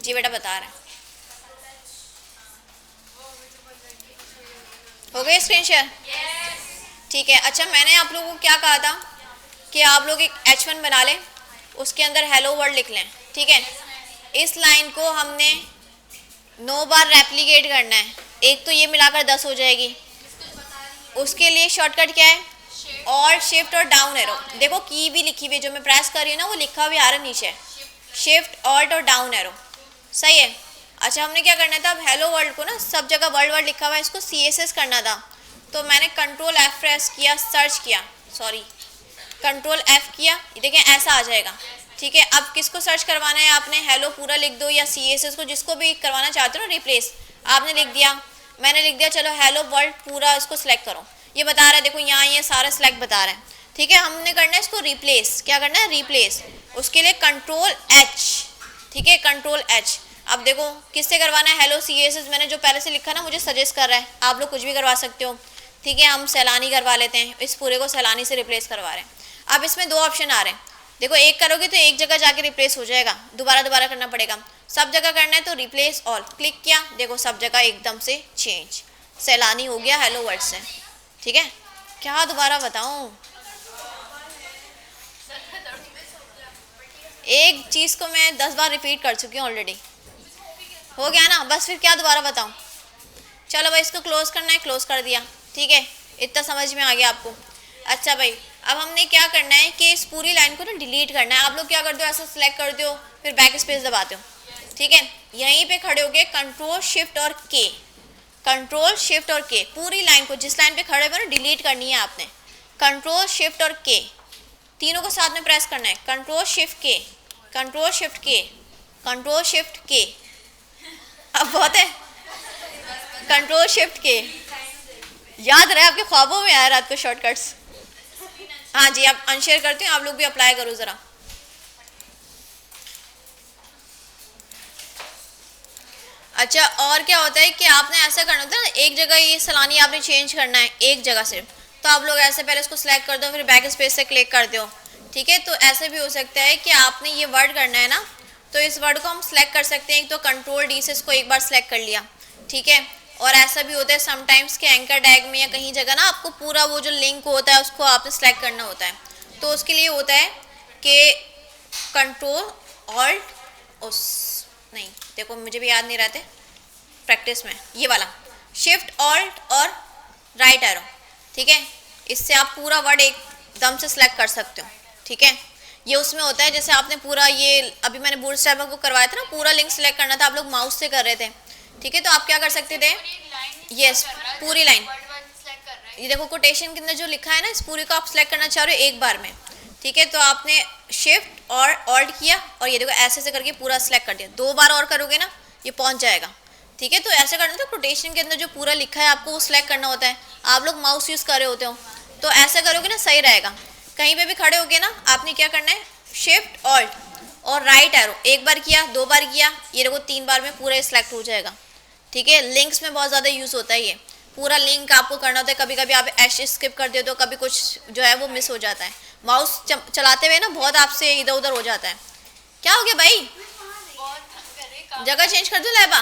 जी बेटा बता रहे हैं, हो गई स्क्रीन शेयर, ठीक है। अच्छा मैंने आप लोगों को क्या कहा था कि आप लोग एक H1 बना लें, उसके अंदर हेलो वर्ल्ड लिख लें, ठीक है। इस लाइन को हमने 9 बार रेप्लिकेट करना है, एक तो ये मिलाकर 10 हो जाएगी। उसके लिए शॉर्टकट क्या है, और शिफ्ट और डाउन एरो। देखो की भी लिखी हुई, जो मैं प्रेस कर रही हूँ ना वो लिखा हुआ आ रहा है नीचे, शिफ्ट ऑल्ट और डाउन एरो, सही है। अच्छा हमने क्या करना था, अब हेलो वर्ल्ड को ना सब जगह वर्ल्ड लिखा हुआ है, इसको CSS करना था, तो मैंने कंट्रोल F प्रेस किया, सर्च किया, सॉरी कंट्रोल F किया, देखें ऐसा आ जाएगा, ठीक है। अब किसको सर्च करवाना है आपने, हेलो पूरा लिख दो या CSS को, जिसको भी करवाना चाहते हो ना रिप्लेस, आपने लिख दिया, मैंने लिख दिया, चलो हेलो वर्ल्ड पूरा इसको सिलेक्ट करो। ये बता रहा है, देखो यहाँ ये सारा सिलेक्ट बता रहा है, ठीक है। हमने करना है इसको रिप्लेस, क्या करना है, रिप्लेस। उसके लिए कंट्रोल H, ठीक है, कंट्रोल H। अब देखो किससे करवाना है, हेलो CSS, मैंने जो पहले से लिखा ना मुझे सजेस्ट कर रहा है, आप लोग कुछ भी करवा सकते हो, ठीक है। हम सैलानी करवा लेते हैं, इस पूरे को सैलानी से रिप्लेस करवा रहे हैं। अब इसमें दो ऑप्शन आ रहे हैं, देखो एक करोगे तो एक जगह जाके रिप्लेस हो जाएगा, दोबारा करना पड़ेगा। सब जगह करना है तो रिप्लेस ऑल, क्लिक किया, देखो सब जगह एकदम से चेंज, सैलानी हो गया हेलो वर्ड से, ठीक है। क्या दोबारा बताऊं, एक चीज़ को मैं 10 बार रिपीट कर चुकी हूँ ऑलरेडी, हो गया ना, बस फिर क्या दोबारा बताऊं। चलो भाई इसको क्लोज करना है, क्लोज कर दिया, ठीक है, इतना समझ में आ गया आपको। अच्छा भाई अब हमने क्या करना है कि इस पूरी लाइन को ना डिलीट करना है। आप लोग क्या करते हो, ऐसा सिलेक्ट करते हो फिर बैक स्पेस दबाते हो, ठीक है। यहीं पे खड़े हो गए, कंट्रोल शिफ्ट और K, कंट्रोल शिफ्ट और के, पूरी लाइन को जिस लाइन पे खड़े हुए ना डिलीट करनी है आपने। कंट्रोल शिफ्ट और के तीनों को साथ में प्रेस करना है। कंट्रोल शिफ्ट के, कंट्रोल शिफ्ट के, कंट्रोल शिफ्ट के, अब बहुत है। कंट्रोल शिफ्ट के, याद रहे आपके ख्वाबों में आए रात को शॉर्टकट्स। हाँ जी, आप अनशेयर करती हूँ, आप लोग भी अप्लाई करो ज़रा। अच्छा, और क्या होता है कि आपने ऐसा करना होता है ना, एक जगह ये सलानी आपने चेंज करना है एक जगह सिर्फ, तो आप लोग ऐसे पहले इसको सिलेक्ट कर दो, फिर बैक स्पेस से क्लिक कर दो, ठीक है। तो ऐसे भी हो सकता है कि आपने ये वर्ड करना है ना, तो इस वर्ड को हम सिलेक्ट कर सकते हैं, तो कंट्रोल डी से इसको एक बार सिलेक्ट कर लिया, ठीक है। और ऐसा भी होता है समटाइम्स के एंकर टैग में या कहीं जगह ना आपको पूरा वो जो लिंक होता है उसको आपने सेलेक्ट करना होता है, तो उसके लिए होता है कि कंट्रोल ऑल्ट उस नहीं, देखो मुझे भी याद नहीं रहते प्रैक्टिस में, ये वाला शिफ्ट ऑल्ट और राइट एरो, ठीक है। इससे आप पूरा वर्ड एकदम से सिलेक्ट कर सकते हो, ठीक है। ये उसमें होता है जैसे आपने पूरा ये अभी मैंने बूटस्ट्रैप को करवाया था ना, पूरा लिंक सिलेक्ट करना था, आप लोग माउस से कर रहे थे, ठीक है। तो आप क्या कर सकते थे, यस पूरी लाइन, ये देखो कोटेशन के अंदर जो लिखा है ना, इस पूरी को आप सिलेक्ट करना चाह रहे हो एक बार में, ठीक है। तो आपने शिफ्ट और ऑल्ट किया और ये देखो ऐसे से करके पूरा सिलेक्ट कर दिया, 2 बार और करोगे ना ये पहुंच जाएगा, ठीक है। तो ऐसा करना था, कोटेशन के अंदर जो पूरा लिखा है आपको वो सिलेक्ट करना होता है, आप लोग माउस यूज़ कर रहे होते हो, तो ऐसा करोगे ना सही रहेगा। कहीं पे भी खड़े होगे ना, आपने क्या करना है, शिफ्ट ऑल्ट और राइट एरो, एक बार किया, 2 बार किया, ये देखो 3 बार में पूरा सिलेक्ट हो जाएगा, ठीक है। लिंक्स में बहुत ज़्यादा यूज़ होता है ये, पूरा लिंक आपको करना होता है, कभी कभी आप एश स्किप कर देते हो, कभी कुछ जो है वो मिस हो जाता है, माउस चलाते हुए ना बहुत आपसे इधर उधर हो जाता है। क्या हो गया भाई, जगह चेंज कर दो लैबा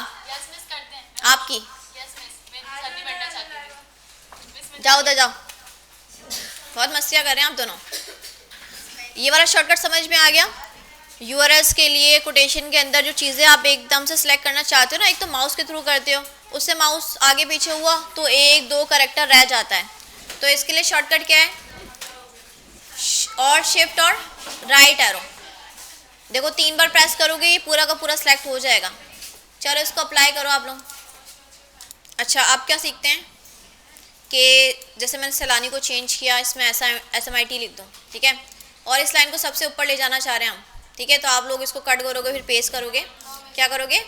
आपकी, जाओ उधर जाओ, बहुत मस्तियाँ कर रहे हैं आप दोनों। ये वाला शॉर्टकट समझ में आ गया। यूआरएल्स के लिए कोटेशन के अंदर जो चीज़ें आप एकदम से सिलेक्ट करना चाहते हो ना, एक तो माउस के थ्रू करते हो, उससे माउस आगे पीछे हुआ तो 1-2 कैरेक्टर रह जाता है, तो इसके लिए शॉर्टकट क्या है, और शिफ्ट और राइट एरो, देखो 3 बार प्रेस करोगे ये पूरा का पूरा सिलेक्ट हो जाएगा। चलो इसको अप्लाई करो आप लोग। अच्छा, आप क्या सीखते हैं कि जैसे मैंने सैलानी को चेंज किया, इसमें SMIT लिख दूँ, ठीक है, और इस लाइन को सबसे ऊपर ले जाना चाह रहे हैं हम, ठीक है। तो आप लोग इसको कट करोगे, फिर पेस्ट करोगे, क्या करोगे,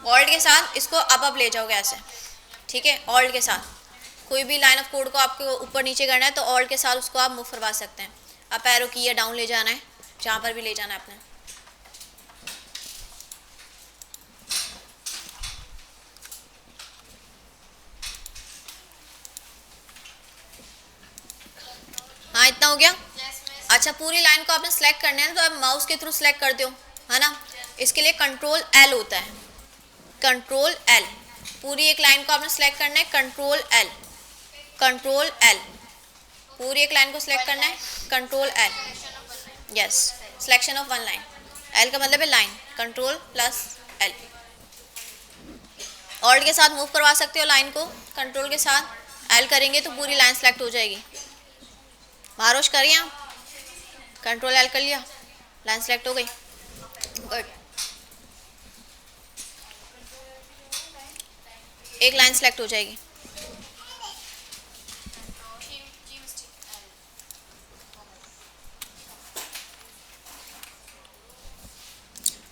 ऑल्ट के साथ इसको अप ले जाओगे ऐसे, ठीक है। ऑल्ट के साथ कोई भी लाइन ऑफ कोड को आपको ऊपर नीचे करना है तो ऑल्ट के साथ उसको आप मूव करवा सकते हैं, अप एरो की या डाउन ले जाना है, जहाँ पर भी ले जाना है आपने। हाँ, इतना हो गया। अच्छा, पूरी लाइन को आपने सेलेक्ट करना है तो आप माउस के थ्रू सेलेक्ट करते हो, है ना। इसके लिए कंट्रोल L होता है, कंट्रोल L, पूरी एक लाइन को आपने सेलेक्ट करना है, कंट्रोल L, कंट्रोल L, पूरी एक लाइन को सिलेक्ट करना है, control L, yes, selection of one line, L का मतलब है line, control plus L। Alt के साथ मूव करवा सकते हो लाइन को, कंट्रोल के साथ L करेंगे तो पूरी लाइन सेलेक्ट हो जाएगी। मारोश करिए आप, कंट्रोल L कर लिया, लाइन सेलेक्ट हो गई, गुड, एक लाइन सेलेक्ट हो जाएगी।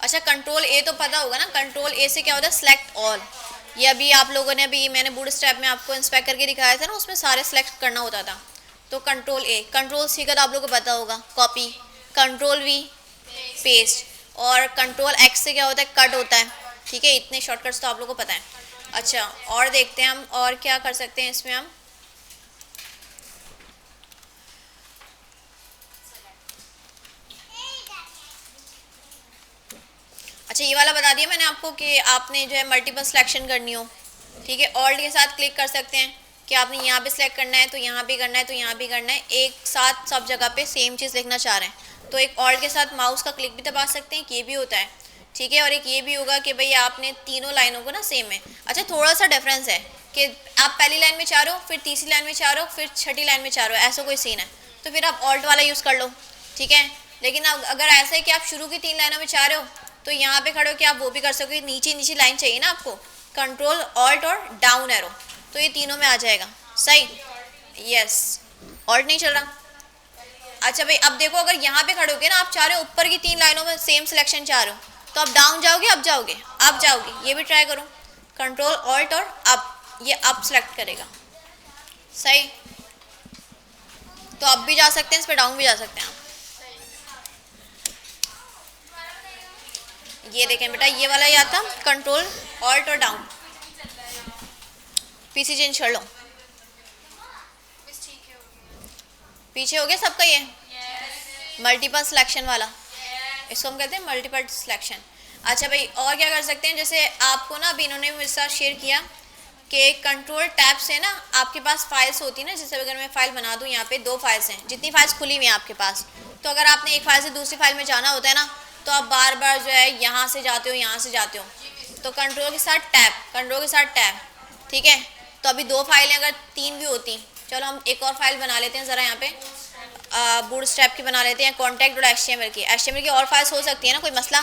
अच्छा, कंट्रोल A तो पता होगा ना, कंट्रोल A से क्या होता है, सिलेक्ट ऑल, ये अभी आप लोगों ने अभी मैंने बूटस्ट्रैप में आपको इंस्पेक्ट करके दिखाया था ना, उसमें सारे सिलेक्ट करना होता था, तो कंट्रोल A, कंट्रोल C का तो आप लोगों को पता होगा, कॉपी, कंट्रोल V पेस्ट, और कंट्रोल X से क्या होता है, कट होता है, ठीक है। इतने शॉर्टकट्स तो आप लोगों को पता है। अच्छा, और देखते हैं हम और क्या कर सकते हैं इसमें हम। अच्छा, ये वाला बता दिया मैंने आपको कि आपने जो है मल्टीपल सिलेक्शन करनी हो, ठीक है, ऑल्ट के साथ क्लिक कर सकते हैं कि आपने यहाँ पे सिलेक्ट करना है तो यहाँ भी करना है, तो यहाँ भी करना है, एक साथ सब जगह पे सेम चीज़ लिखना चाह रहे हैं तो एक ऑल्ट के साथ माउस का क्लिक भी दबा सकते हैं, ये भी होता है, ठीक है। और एक ये भी होगा कि भाई आपने तीनों लाइनों को ना सेम है। अच्छा, थोड़ा सा डिफरेंस है कि आप पहली लाइन में चाह रहे हो, फिर तीसरी लाइन में चाह रहे हो, फिर छठी लाइन में चाह रहे हो, ऐसा कोई सीन है तो फिर आप ऑल्ट वाला यूज़ कर लो, ठीक है। लेकिन अगर ऐसा है कि आप शुरू की 3 लाइनों में चाह रहे हो तो यहाँ पे खड़े हो कि आप वो भी कर सकोगे, नीचे नीचे लाइन चाहिए ना आपको, कंट्रोल ऑल्ट और डाउन एरो, तो ये तीनों में आ जाएगा। सही, यस, ऑल्ट नहीं चल रहा। अच्छा भाई, अब देखो अगर यहाँ पे खड़े होगे ना, आप चाह रहे हो ऊपर की 3 लाइनों में सेम सिलेक्शन चाह रहे हो, तो आप डाउन जाओगे, अप जाओगे, अप जाओगे, ये भी ट्राई करो, कंट्रोल ऑल्ट और अप, ये अप सेलेक्ट करेगा। सही, तो अप भी जा सकते हैं, इस पर डाउन भी जा सकते हैं आप। ये देखें बेटा, ये वाला याद था, कंट्रोल ऑल्ट और डाउन। पीसी चेंज कर लो, पीछे हो गया सबका ये मल्टीपल सिलेक्शन वाला, इसको हम कहते हैं मल्टीपल सिलेक्शन। अच्छा भाई, और क्या कर सकते हैं, जैसे आपको ना अभी इन्होंने मेरे साथ शेयर किया कि कंट्रोल टैब से ना आपके पास फाइल्स होती है ना, जैसे अगर मैं फाइल बना दूँ, यहाँ पे 2 फाइल्स हैं, जितनी फाइल्स खुली हुई हैं आपके पास, तो अगर आपने एक फाइल से दूसरी फाइल में जाना होता है ना, तो आप बार बार जो है यहाँ से जाते हो, यहाँ से जाते हो, तो कंट्रोल के साथ टैब, कंट्रोल के साथ टैब, ठीक है। तो अभी 2 फाइलें अगर 3 भी होती, चलो हम एक और फाइल बना लेते हैं ज़रा, यहाँ पे बूटस्ट्रैप की बना लेते हैं, कॉन्टैक्ट डॉट एचटीएमएल की, एचटीएमएल की और फाइल्स हो सकती है ना, कोई मसला,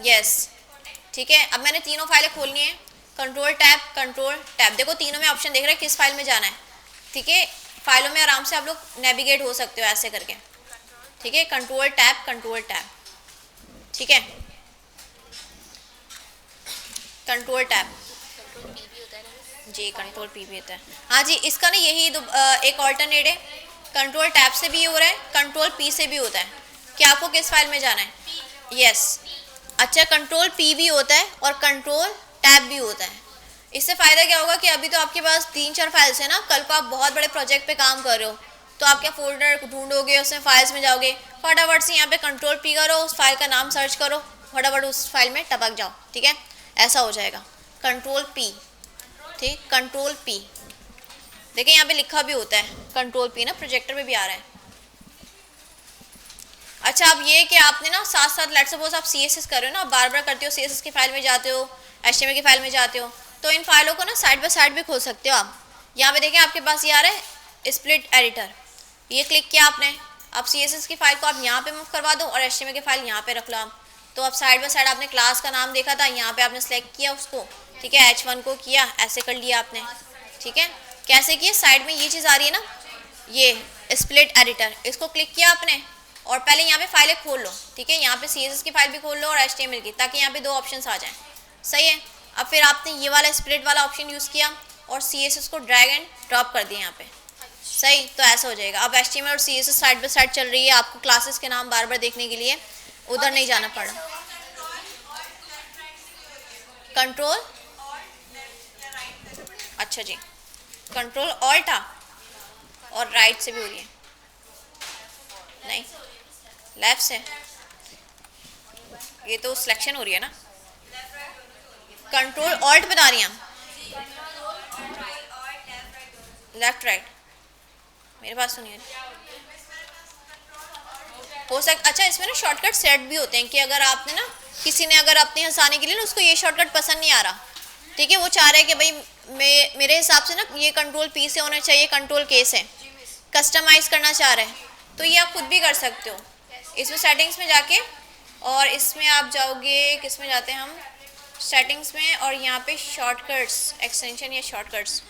यस, ठीक है। अब मैंने तीनों फाइलें खोलनी है, कंट्रोल टैब, देखो तीनों में ऑप्शन देख रहे हैं किस फाइल में जाना है, ठीक है। फाइलों में आराम से आप लोग नेविगेट हो सकते हो ऐसे करके, ठीक है, कंट्रोल टैब, ठीक है, कंट्रोल टैब जी, कंट्रोल पी भी होता है, हाँ जी। इसका ना यही एक ऑल्टरनेट है, कंट्रोल टैब से भी हो रहा है, कंट्रोल पी से भी होता है कि आपको किस फाइल में जाना है, यस। अच्छा, कंट्रोल पी भी होता है और कंट्रोल टैब भी होता है। इससे फ़ायदा क्या होगा कि अभी तो आपके पास 3-4 फाइल्स हैं ना, कल को आप बहुत बड़े प्रोजेक्ट पे काम कर रहे हो, तो आप क्या फोल्डर ढूंढोगे, उसमें फाइल्स में जाओगे, फटाफट से यहाँ पे कंट्रोल पी करो, उस फाइल का नाम सर्च करो, फटाफट उस फाइल में टपक जाओ, ठीक है, ऐसा हो जाएगा। कंट्रोल पी, ठीक, कंट्रोल पी, देखिए यहाँ पे लिखा भी होता है कंट्रोल पी ना, प्रोजेक्टर पे भी आ रहा है। अच्छा, अब ये कि आपने ना साथ साथ लेट्स सपोज आप CSS कर रहे हो ना, बार बार करते हो, CSS की फाइल में जाते हो, HTML की फाइल में जाते हो, तो इन फाइलों को ना साइड बाय साइड भी खोल सकते हो आप। यहाँ पे देखें आपके पास ये आ रहा है स्प्लिट एडिटर, ये क्लिक किया आपने, अब CSS की फाइल को आप यहाँ पे मूव करवा दो और HTML की फाइल यहाँ पे रख लो आप, तो अब साइड बाय साइड आपने क्लास का नाम देखा था, यहाँ पे आपने सेलेक्ट किया उसको, ठीक है, H1 को किया, ऐसे कर लिया आपने, ठीक है। कैसे किए, साइड में ये चीज़ आ रही है ना, ये स्प्लिट एडिटर, इसको क्लिक किया आपने और पहले यहाँ पे फाइलें खोल लो, ठीक है, यहाँ पे CSS की फाइल भी खोल लो और HTML की, ताकि यहाँ पे 2 ऑप्शंस आ जाएं, सही है। अब फिर आपने ये वाला स्प्लिट वाला ऑप्शन यूज़ किया और CSS को ड्रैग एंड ड्रॉप कर दिया यहाँ पे, सही, तो ऐसा हो जाएगा। अब HTML और CSS साइड बाय साइड चल रही है, आपको क्लासेस के नाम बार बार देखने के लिए उधर नहीं जाना पड़ा। कंट्रोल, अच्छा जी, कंट्रोल ऑल्ट था और राइट से भी हो रही है, नहीं लेफ्ट से, ये तो सिलेक्शन हो रही है ना, कंट्रोल ऑल्ट बता रही हैं, लेफ्ट राइट, मेरे पास सुनिए हो सकता। अच्छा, इसमें ना शॉर्टकट सेट भी होते हैं कि अगर आपने ना किसी ने अगर अपने हंसाने के लिए ना उसको ये शॉर्टकट पसंद नहीं आ रहा, ठीक है, वो चाह रहे हैं कि भाई मेरे हिसाब से ना ये कंट्रोल पी से होना चाहिए, कंट्रोल के से कस्टमाइज़ करना चाह रहे हैं, तो ये आप खुद भी कर सकते हो। इसमें सेटिंग्स में जाके, और इसमें आप जाओगे, किस में जाते हैं हम, सेटिंग्स में, और यहाँ पे शॉर्टकट्स, एक्सटेंशन या शॉर्टकट्स,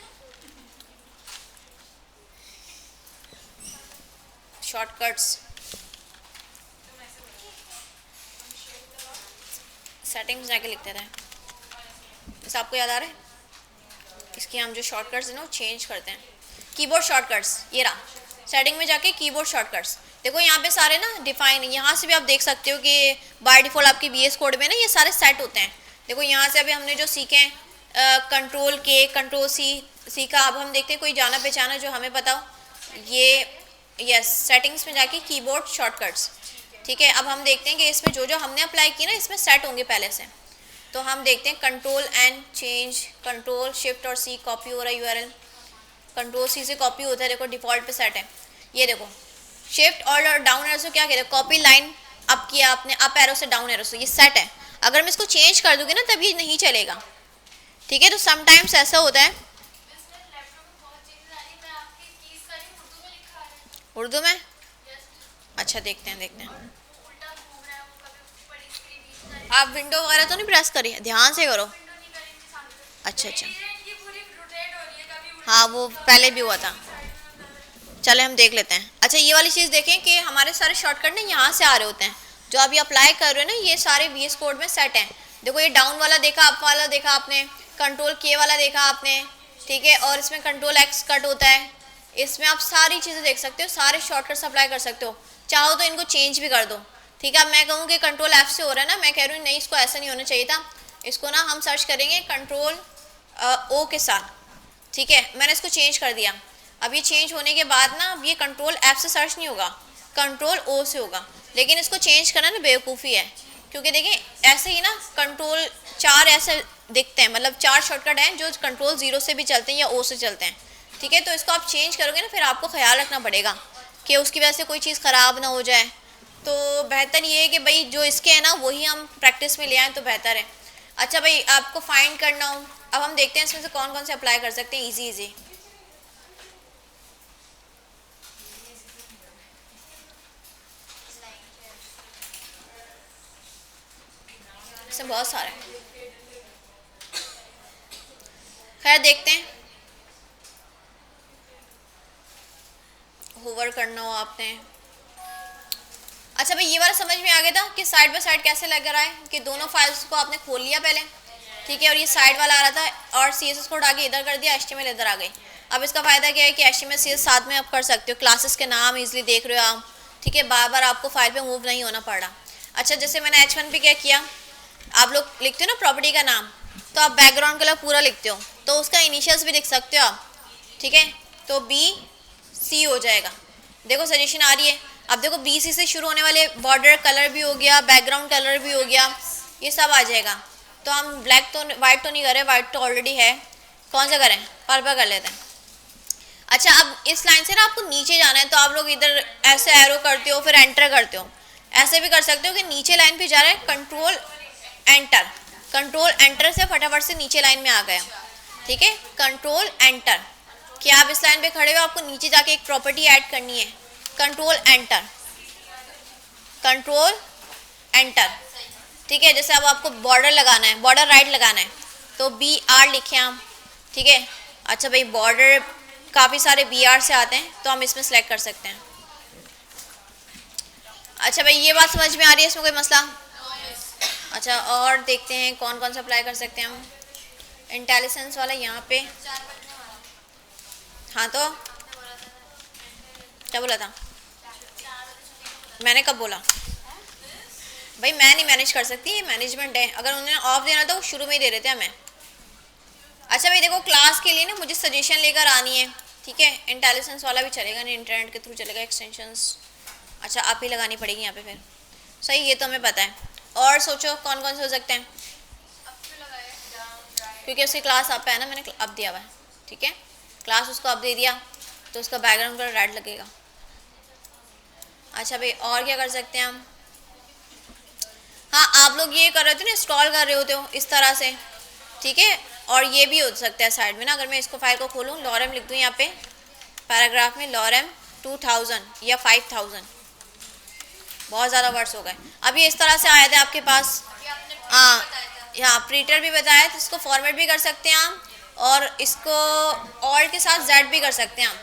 सेटिंग्स जाके लिखते थे, जैसे आपको याद आ रहा है, इसके हम जो शॉर्टकट्स हैं ना वो चेंज करते हैं, कीबोर्ड शॉर्टकट्स, ये रहा, सेटिंग में जाके कीबोर्ड शॉर्टकट्स, देखो यहाँ पे सारे ना डिफाइन, यहाँ से भी आप देख सकते हो कि बाय डिफ़ॉल्ट आपके VS कोड में ना ये सारे सेट होते हैं। देखो यहाँ से अभी हमने जो सीखे कंट्रोल के, कंट्रोल सी का, अब हम देखते हैं कोई जाना पहचाना जो हमें पता हो, ये यस, सेटिंग्स में जाके कीबोर्ड शॉर्टकट्स, ठीक है। अब हम देखते हैं कि इसमें जो जो हमने अप्लाई की ना इसमें सेट होंगे पहले से, तो हम देखते हैं control and change, control shift और C कॉपी हो रहा है URL, कंट्रोल C से कॉपी होता है, देखो डिफ़ॉल्ट पे सेट है। ये देखो शिफ्ट और डाउन एरो से क्या कहते हैं, कॉपी लाइन अप किया आपने, अप एरो से डाउन एरो से, ये सेट है। अगर मैं इसको चेंज कर दूँगी ना तब ये नहीं चलेगा, ठीक है। तो समटाइम्स ऐसा होता है, उर्दू में, अच्छा देखते हैं, आप विंडो वगैरह तो नहीं प्रेस करी, ध्यान से करो, अच्छा अच्छा, हाँ वो पहले भी हुआ था। चले हम देख लेते हैं। अच्छा ये वाली चीज़ देखें कि हमारे सारे शॉर्टकट ना यहाँ से आ रहे होते हैं, जो अभी अप्लाई कर रहे हो ना, ये सारे वी एस कोड में सेट हैं। देखो ये डाउन वाला देखा, अप वाला देखा आपने, कंट्रोल के वाला देखा आपने, ठीक है, और इसमें कंट्रोल एक्स कट होता है। इसमें आप सारी चीज़ें देख सकते हो, सारे शॉर्टकट्स अप्लाई कर सकते हो। चाहो तो इनको चेंज भी कर दो, ठीक है। अब मैं कहूँ कि कंट्रोल एफ से हो रहा है ना, मैं कह रही हूँ नहीं इसको ऐसा नहीं होना चाहिए था, इसको ना हम सर्च करेंगे कंट्रोल ओ के साथ, ठीक है। मैंने इसको चेंज कर दिया। अब ये चेंज होने के बाद ना, अब ये कंट्रोल एफ से सर्च नहीं होगा, कंट्रोल ओ से होगा। लेकिन इसको चेंज करना ना बेवकूफ़ी है, क्योंकि देखिए ऐसे ही ना कंट्रोल चार ऐसे दिखते हैं, मतलब चार शॉर्टकट हैं जो कंट्रोल ज़ीरो से भी चलते हैं या ओ से चलते हैं, ठीक है। तो इसको आप चेंज करोगे ना, फिर आपको ख्याल रखना पड़ेगा कि उसकी वजह से कोई चीज़ ख़राब ना हो जाए। तो बेहतर ये है कि भाई जो इसके हैं ना वही हम प्रैक्टिस में ले आएँ तो बेहतर है। अच्छा भाई आपको फाइंड करना हो, अब हम देखते हैं इसमें से कौन कौन से अप्लाई कर सकते हैं इजी इजी। इसमें बहुत सारे, खैर देखते हैं। होवर करना हो आपने। अच्छा भाई ये वाला समझ में आ गया था कि साइड बाय साइड कैसे लग रहा है, कि दोनों फाइल्स को आपने खोल लिया पहले, ठीक है, और ये साइड वाला आ रहा था और सी एस एस कोड आगे इधर कर दिया, HTML इधर आ गई। अब इसका फ़ायदा क्या है कि HTML CSS साथ में आप कर सकते हो, क्लासेस के नाम इजीली देख रहे हो आप, ठीक है, बार बार आपको फाइल पे मूव नहीं होना पड़ रहा। अच्छा जैसे मैंने H1 पे क्या किया, आप लोग लिखते हो ना प्रॉपर्टी का नाम, तो आप बैकग्राउंड कलर पूरा लिखते हो, तो उसका इनिशियल्स भी लिख सकते हो आप, ठीक है, तो BC हो जाएगा। देखो सजेशन आ रही है। अब देखो BC से शुरू होने वाले बॉर्डर कलर भी हो गया, बैकग्राउंड कलर भी हो गया, ये सब आ जाएगा। तो हम ब्लैक तो वाइट तो नहीं करें, वाइट तो ऑलरेडी है, कौन सा करें, पर्पल कर लेते हैं। अच्छा अब इस लाइन से ना आपको नीचे जाना है, तो आप लोग इधर ऐसे एरो करते हो फिर एंटर करते हो, ऐसे भी कर सकते हो कि नीचे लाइन पे जा रहा है, कंट्रोल एंटर, कंट्रोल एंटर से फटाफट से नीचे लाइन में आ गया, ठीक है, कंट्रोल एंटर। कि आप इस लाइन पे खड़े हो, आपको नीचे जाके एक प्रॉपर्टी ऐड करनी है, कंट्रोल एंटर, कंट्रोल एंटर, ठीक है। जैसे अब आपको बॉर्डर लगाना है, बॉर्डर राइट लगाना है, तो BR लिखे हम, ठीक है। अच्छा भाई बॉर्डर काफ़ी सारे BR से आते हैं, तो हम इसमें सेलेक्ट कर सकते हैं। अच्छा भाई ये बात समझ में आ रही है, इसमें कोई मसला? अच्छा और देखते हैं कौन कौन सा अप्लाई कर सकते हैं हम। इंटेलिजेंस वाला यहाँ पे, हाँ तो क्या बोला था मैंने, कब बोला भाई? मैं नहीं मैनेज कर सकती, ये मैनेजमेंट है, अगर उन्होंने ऑफ देना था वो शुरू में ही दे रहे थे हमें। अच्छा भाई देखो क्लास के लिए ना मुझे सजेशन लेकर आनी है, ठीक है, इंटेलिजेंस वाला भी चलेगा नहीं, इंटरनेट के थ्रू चलेगा, एक्सटेंशंस अच्छा आप ही लगानी पड़ेगी यहाँ पे फिर, सही, ये तो हमें पता है। और सोचो कौन कौन से हो सकते हैं, क्योंकि उसकी क्लास आप पे है ना, मैंने अब दिया हुआ है, ठीक है, क्लास उसको अब दे दिया, तो उसका बैकग्राउंड कलर रेड लगेगा। अच्छा भाई और क्या कर सकते हैं हम? हाँ आप लोग ये कर रहे थे ना, इंस्टॉल कर रहे होते हो इस तरह से, ठीक है, और ये भी हो सकता है साइड में ना, अगर मैं इसको फाइल को खोलूँ, लॉरम लिख दूँ यहाँ पे पैराग्राफ में, लॉरम 2000 या 5000, बहुत ज़्यादा वर्ड्स हो गए। अब ये इस तरह से आया था आपके पास, हाँ यहाँ प्रिंटर भी बताया, तो इसको फॉर्मेट भी कर सकते हैं हम, और इसको ऑल्ट के साथ Z भी कर सकते हैं हम,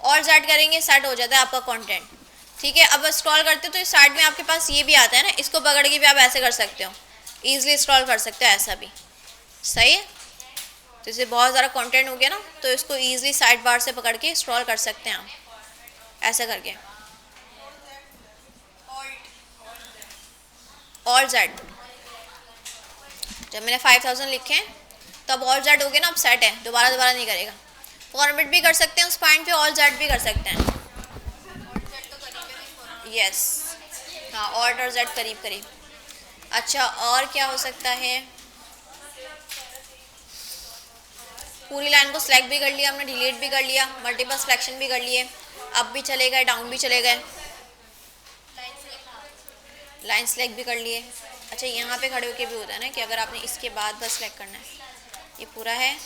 ऑल्ट Z करेंगे सेट हो जाता है आपका कंटेंट, ठीक है। अब स्क्रॉल करते हो तो इस साइड में आपके पास ये भी आता है ना, इसको पकड़ के भी आप ऐसे कर सकते हो, ईजिली स्क्रॉल कर सकते हो ऐसा भी, सही है। तो इसे बहुत ज़्यादा कंटेंट हो गया ना, तो इसको ईजिली साइड बार से पकड़ के स्क्रॉल कर सकते हैं हम ऐसा करके, ऑल Z। जब मैंने 5000 लिखे हैं तो अब ऑल Z हो गया ना, अब सेट है, दोबारा दोबारा नहीं करेगा। फॉर्मेट भी कर सकते हैं उस पॉइंट पे, ऑल Z भी कर सकते हैं, यस हाँ, ऑल्ट और Z करीब करीब। अच्छा और क्या हो सकता है? पूरी लाइन को सिलेक्ट भी कर लिया हमने, डिलीट भी कर लिया, मल्टीपल सिलेक्शन भी कर लिए, अप भी चले गए, डाउन भी चले गए, लाइन सेलेक्ट भी कर लिए। अच्छा यहाँ पे खड़े होके भी होता है ना, कि अगर आपने इसके बाद बस सेलेक्ट करना है, ये पूरा है,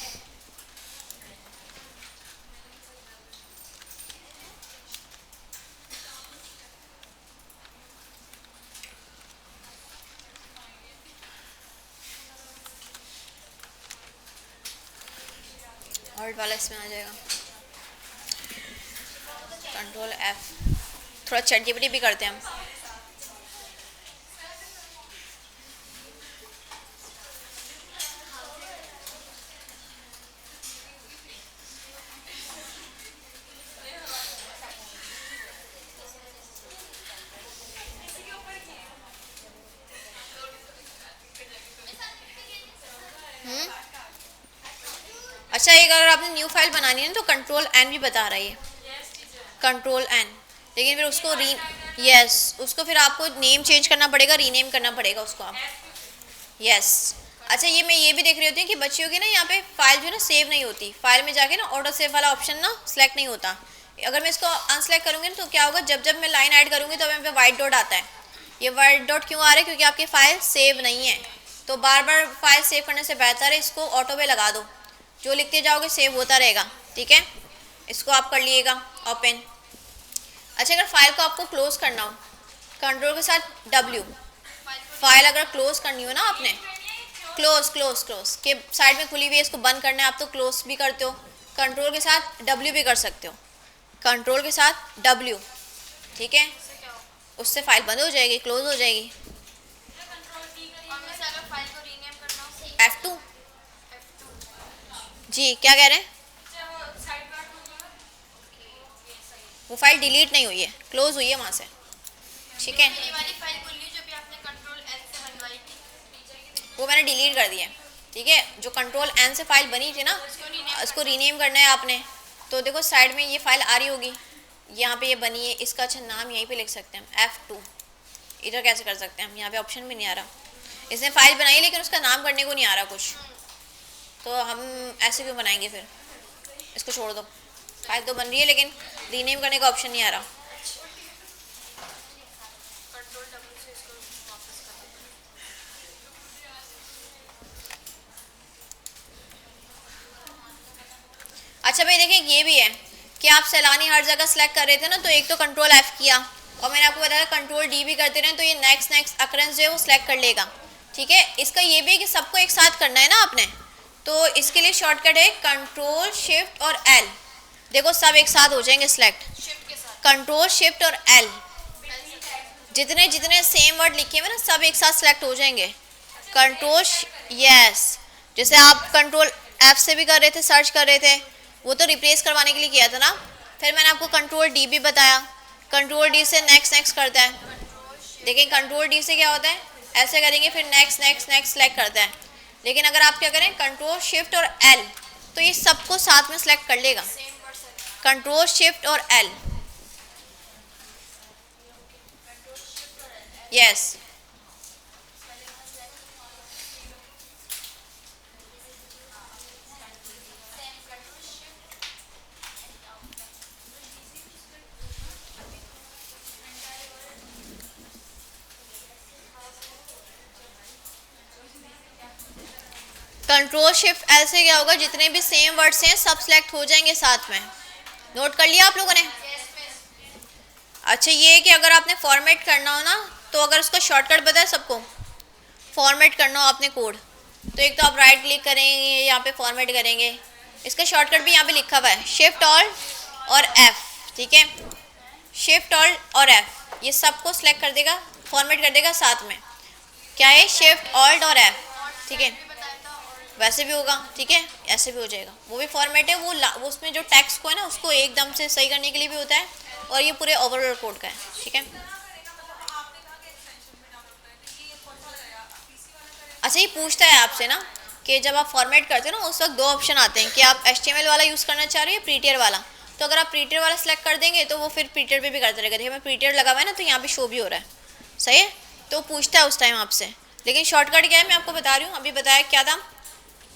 वर्ड वाला इसमें आ जाएगा, कंट्रोल एफ। थोड़ा चैट जीपीटी भी करते हैं हम। अच्छा, एक अगर आपने न्यू फाइल बनानी है ना तो कंट्रोल एन भी बता रही है, कंट्रोल एन। लेकिन फिर उसको यस, उसको फिर आपको नेम चेंज करना पड़ेगा, रीनेम करना पड़ेगा उसको आप। यस। अच्छा, ये मैं ये भी देख रही होती हूँ कि बच्चियों की ना यहाँ पे फाइल जो है ना सेव नहीं होती। फाइल में जाके ना ऑटो सेव वाला ऑप्शन ना सिलेक्ट नहीं होता। अगर मैं इसको अनसेलेक्ट करूँगी ना तो क्या होगा, जब जब मैं लाइन ऐड करूँगी तो यहाँ पे वाइट डॉट आता है। ये वाइट डॉट क्यों आ रहा है? क्योंकि आपकी फ़ाइल सेव नहीं है। तो बार बार फाइल सेव करने से बेहतर है इसको ऑटो पे लगा दो, जो लिखते जाओगे सेव होता रहेगा। ठीक है, इसको आप कर लीजिएगा ओपन। अच्छा, अगर फाइल को आपको क्लोज करना हो, कंट्रोल के साथ W, फाइल अगर क्लोज करनी हो ना आपने, क्लोज क्लोज क्लोज के साइड में खुली हुई है, इसको बंद करना है आप तो क्लोज भी करते हो, कंट्रोल के साथ W भी कर सकते हो, कंट्रोल के साथ W। ठीक है, उससे फाइल बंद हो जाएगी, क्लोज हो जाएगी। F2 जी, क्या कह रहे हैं? वो फाइल डिलीट नहीं हुई है, क्लोज हुई है वहाँ से। ठीक है, वो मैंने डिलीट कर दिया है। ठीक है, जो कंट्रोल एन से फाइल बनी थी ना, उसको रीनेम करना है आपने। तो देखो साइड में ये फाइल आ रही होगी, यहाँ पे ये बनी है, इसका अच्छा नाम यहीं पे लिख सकते हैं हम, F2। इधर कैसे कर सकते हैं हम? यहाँ पे ऑप्शन भी नहीं आ रहा। इसने फाइल बनाई लेकिन उसका नाम करने को नहीं आ रहा कुछ, तो हम ऐसे क्यों बनाएंगे फिर? इसको छोड़ दो, फाइल तो बन रही है लेकिन रीनेम करने का ऑप्शन नहीं आ रहा। अच्छा भाई देखिए, ये भी है कि आप सैलानी हर जगह सेलेक्ट कर रहे थे ना, तो एक तो कंट्रोल F किया और मैंने आपको बताया कंट्रोल D भी करते रहे, तो ये नेक्स्ट नेक्स्ट अकरेंस जो है वो सिलेक्ट कर लेगा। ठीक है, इसका ये भी है कि सबको एक साथ करना है ना आपने, तो इसके लिए शॉर्टकट है कंट्रोल शिफ्ट और L। देखो सब एक साथ हो जाएंगे सिलेक्ट, कंट्रोल शिफ्ट और L, जितने जितने सेम वर्ड लिखे हुए ना सब एक साथ सिलेक्ट हो जाएंगे। कंट्रोल यस, जैसे आप कंट्रोल F से भी कर रहे थे, सर्च कर रहे थे, वो तो रिप्लेस करवाने के लिए किया था ना। फिर मैंने आपको कंट्रोल D भी बताया, कंट्रोल D से नेक्स्ट नेक्स्ट करता है। देखिए कंट्रोल D से क्या होता है, ऐसे करेंगे फिर नेक्स्ट नेक्स्ट नेक्स्ट सेलेक्ट करता है। लेकिन अगर आप क्या करें कंट्रोल शिफ्ट और L, तो ये सबको साथ में सेलेक्ट कर लेगा, कंट्रोल शिफ्ट और L। Yes, control shift L से क्या होगा, जितने भी सेम वर्ड्स हैं सब सिलेक्ट हो जाएंगे साथ में। नोट कर लिया आप लोगों ने? अच्छा, ये है कि अगर आपने फॉर्मेट करना हो ना, तो अगर उसका शॉर्टकट पता है सबको, फॉर्मेट करना हो आपने कोड, तो एक तो आप राइट क्लिक करेंगे, यहाँ पे फॉर्मेट करेंगे, इसका शॉर्टकट भी यहाँ पे लिखा हुआ है, शिफ्ट ऑल्ट और F। ठीक है, शिफ्ट ऑल्ट और F, ये सबको सिलेक्ट कर देगा, फॉर्मेट कर देगा साथ में। क्या है? शिफ्ट ऑल्ट और F। ठीक है, वैसे भी होगा, ठीक है, ऐसे भी हो जाएगा, वो भी फॉर्मेट है। वो उसमें जो टेक्स्ट को है ना उसको एकदम से सही करने के लिए भी होता है, और ये पूरे ओवरऑल कोड का है। ठीक है, अच्छा ये पूछता है आपसे ना कि जब आप फॉर्मेट करते हो ना उस वक्त दो ऑप्शन आते हैं कि आप HTML वाला यूज़ करना चाह रहे हो या प्रीटियर वाला। तो अगर आप प्रीटियर वाला सेलेक्ट कर देंगे तो वो फिर प्रीटियर पे भी करते रहेगा। देखिए मैं प्रीटियर लगा हुआ है ना, तो यहाँ पे शो भी हो रहा है, सही है। तो पूछता है उस टाइम आपसे, लेकिन शॉर्टकट क्या है मैं आपको बता रही हूँ, अभी बताया क्या था,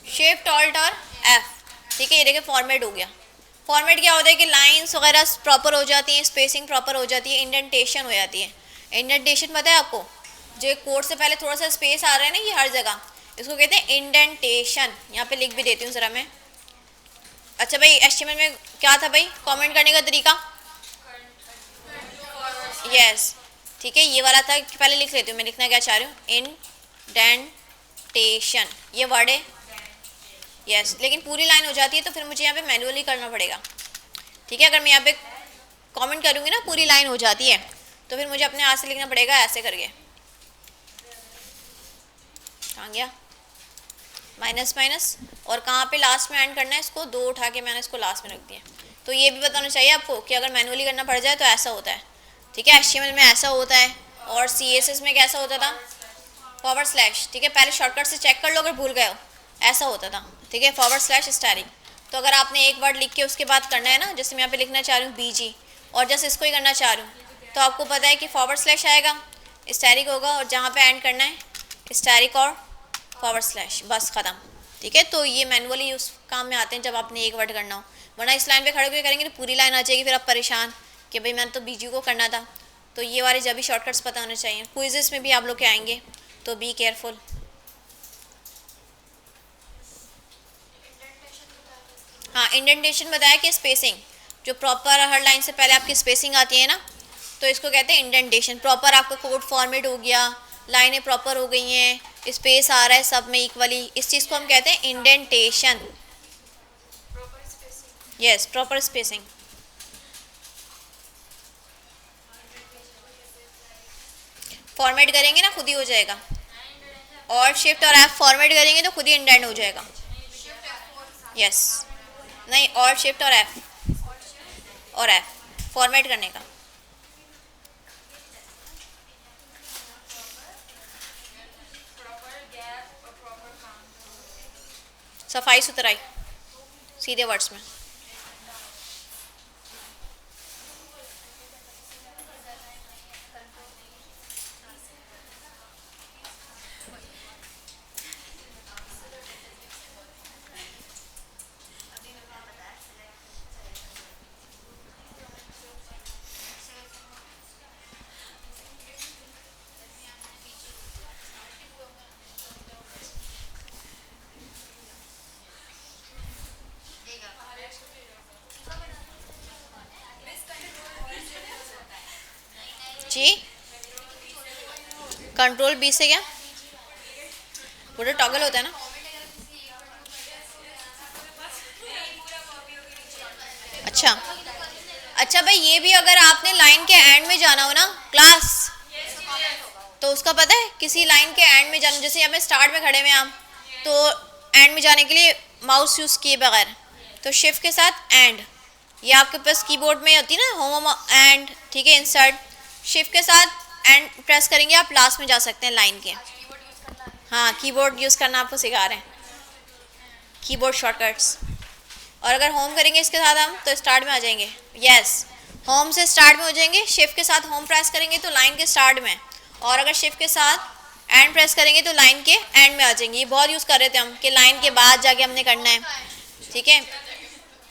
शिफ्ट ऑल्ट और F। ठीक है, ये देखिए फॉर्मेट हो गया। फॉर्मेट क्या होता है कि लाइंस वगैरह प्रॉपर हो जाती हैं, स्पेसिंग प्रॉपर हो जाती है, इंडेंटेशन हो जाती है। इंडेंटेशन पता है आपको, जो कोड से पहले थोड़ा सा स्पेस आ रहा है ना ये हर जगह, इसको कहते हैं इंडेंटेशन। यहाँ पे लिख भी देती हूँ ज़रा मैं। अच्छा भाई HTML में क्या था भाई कमेंट करने का तरीका? यस, ठीक है, ये वाला था। पहले लिख लेती हूँ मैं, लिखना क्या चाह रही हूँ, इंडेंटेशन, ये वर्ड है। यस, लेकिन पूरी लाइन हो जाती है तो फिर मुझे यहाँ पे मैनुअली करना पड़ेगा। ठीक है, अगर मैं यहाँ पे कमेंट करूँगी ना पूरी लाइन हो जाती है तो फिर मुझे अपने हाथ से लिखना पड़ेगा ऐसे करके। कहाँ गया माइनस माइनस, और कहाँ पे लास्ट में एंड करना है इसको, 2 उठा के मैंने इसको लास्ट में रख दिया। तो ये भी बताना चाहिए आपको कि अगर मैनुअली करना पड़ जाए तो ऐसा होता है। ठीक है, HTML में ऐसा होता है और CSS में कैसा होता था, फॉरवर्ड स्लैश। ठीक है, पहले शॉर्टकट से चेक कर लो अगर भूल गए हो, ऐसा होता था। ठीक है, फॉरवर्ड स्लैश स्टारिंग। तो अगर आपने एक वर्ड लिख के उसके बाद करना है ना, जैसे मैं यहाँ पे लिखना चाह रही हूँ BG और जैसे इसको ही करना चाह रही हूँ, तो आपको पता है कि फॉरवर्ड स्लैश आएगा, स्टैरिक होगा और जहाँ पे एंड करना है स्टैरिक और फॉरवर्ड स्लैश, बस ख़त्म। ठीक है, तो ये मैनुअली उस काम में आते हैं जब आपने एक वर्ड करना हो, वरना इस लाइन पे खड़े होकर करेंगे तो पूरी लाइन आ जाएगी, फिर आप परेशान कि भाई मैंने तो BG को करना था। तो ये वाले जब भी शॉर्टकट्स पता होने चाहिए। क्विज़ेस में भी आप लोग के आएंगे तो बी केयरफुल। हाँ, इंडेंटेशन बताया कि स्पेसिंग, जो प्रॉपर हर लाइन से पहले आपकी स्पेसिंग आती है ना, तो इसको कहते हैं इंडेंटेशन। प्रॉपर आपका कोड फॉर्मेट हो गया, लाइनें प्रॉपर हो गई हैं, स्पेस आ रहा है सब में इक्वली, इस चीज़ को हम कहते हैं indentation. Yes, proper spacing. Format करेंगे ना खुद ही हो जाएगा, और शिफ्ट और F फॉर्मेट करेंगे तो खुद ही इंडेंट हो जाएगा। यस, नहीं, और शिफ्ट और F फॉर्मेट करने का। सफाई सुथराई सीधे वर्ड्स में। जी, कंट्रोल B से क्या, वो तो टॉगल होता है ना। अच्छा अच्छा भाई, ये भी अगर आपने लाइन के एंड में जाना हो ना क्लास, तो उसका पता है किसी लाइन के एंड में जाना, जैसे यहाँ पे स्टार्ट में खड़े हुए हम, तो एंड में जाने के लिए माउस यूज़ किए बगैर तो शिफ्ट के साथ एंड, ये आपके पास कीबोर्ड में होती है ना, होम एंड। ठीक है, इंसर्ट, शिफ्ट के साथ एंड प्रेस करेंगे आप लास्ट में जा सकते हैं लाइन के। हाँ, कीबोर्ड यूज़ करना आपको सिखा रहे हैं, कीबोर्ड शॉर्टकट्स। और अगर होम करेंगे इसके साथ हम तो स्टार्ट में आ जाएंगे। यस, होम से स्टार्ट में हो जाएंगे, शिफ्ट के साथ होम प्रेस करेंगे तो लाइन के स्टार्ट में, और अगर शिफ्ट के साथ एंड प्रेस करेंगे तो लाइन के एंड में आ जाएंगे। ये बहुत यूज़ कर रहे थे हम कि लाइन के बाद जाके हमने करना है। ठीक है,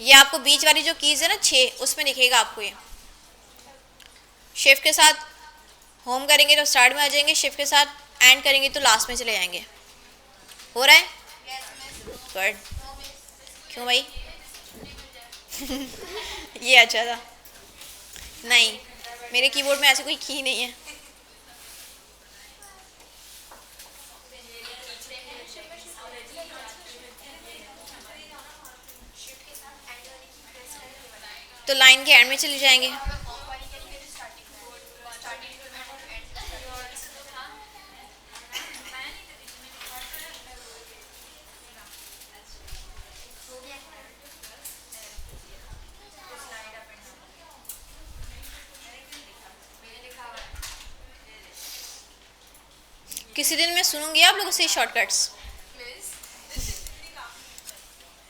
ये आपको बीच वाली जो कीज़ है ना 6, उसमें दिखेगा आपको ये। शिफ्ट के साथ होम करेंगे तो स्टार्ट में आ जाएंगे, शिफ्ट के साथ एंड करेंगे तो लास्ट में चले जाएंगे। हो रहा है? गुड। क्यों भाई? ये अच्छा था। नहीं, मेरे कीबोर्ड में ऐसे कोई की नहीं है। तो लाइन के एंड में चले जाएंगे। किसी दिन मैं सुनूंगी आप लोगों से शॉर्टकट्स।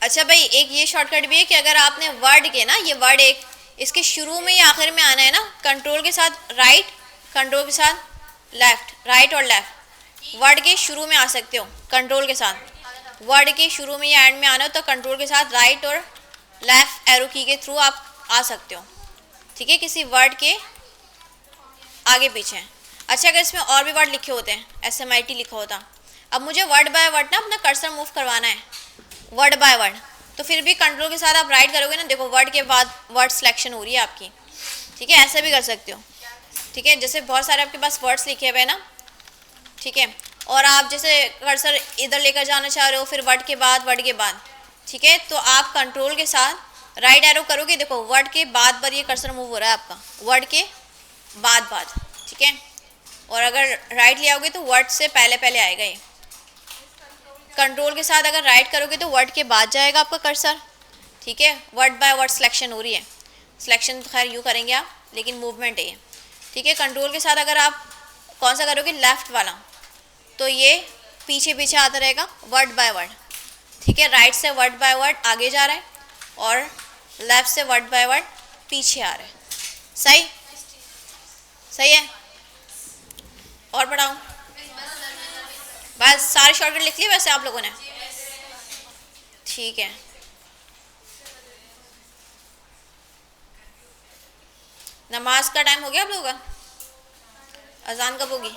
अच्छा भाई, एक ये शॉर्टकट भी है कि अगर आपने वर्ड के ना, ये वर्ड एक, इसके शुरू में या आखिर में आना है ना, कंट्रोल के साथ राइट, कंट्रोल के साथ लेफ्ट, राइट और लेफ्ट, वर्ड के शुरू में आ सकते हो कंट्रोल के साथ। वर्ड के शुरू में या एंड में आना हो तो कंट्रोल के साथ राइट और लेफ्ट एरो की के थ्रू आप आ सकते हो। ठीक है, किसी वर्ड के आगे पीछे। अच्छा, अगर इसमें और भी वर्ड लिखे होते हैं, SMIT लिखा होता, अब मुझे वर्ड बाय वर्ड ना अपना कर्सर मूव करवाना है, वर्ड बाय वर्ड, तो फिर भी कंट्रोल के साथ आप राइट करोगे ना, देखो वर्ड के बाद वर्ड सिलेक्शन हो रही है आपकी। ठीक है, ऐसा भी कर सकते हो। ठीक है, जैसे बहुत सारे आपके पास वर्ड्स लिखे हुए हैं ना, ठीक है, और आप जैसे कर्सर इधर लेकर जाना चाह रहे हो, फिर वर्ड के बाद ठीक है, तो आप कंट्रोल के साथ राइट एरो करोगे, देखो वर्ड के बाद ये कर्सर मूव हो रहा है आपका, वर्ड के बाद, ठीक है। और अगर राइट ले आओगे तो वर्ड से पहले पहले आएगा ये। कंट्रोल के साथ अगर राइट करोगे तो वर्ड के बाद जाएगा आपका कर्सर, ठीक है। वर्ड बाय वर्ड सिलेक्शन हो रही है, सिलेक्शन तो खैर यूँ करेंगे आप, लेकिन मूवमेंट है ये, ठीक है। कंट्रोल के साथ अगर आप कौन सा करोगे, लेफ़्ट वाला, तो ये पीछे पीछे आता रहेगा वर्ड बाय वर्ड, ठीक है। राइट से वर्ड बाय वर्ड आगे जा रहा है और लेफ़्ट से वर्ड बाय वर्ड पीछे आ रहा है। सही सही है। और पढ़ाऊँ? बस सारे शॉर्टकट लिख लिए वैसे आप लोगों ने? ठीक है। नमाज का टाइम हो गया आप लोगों का? अजान कब होगी?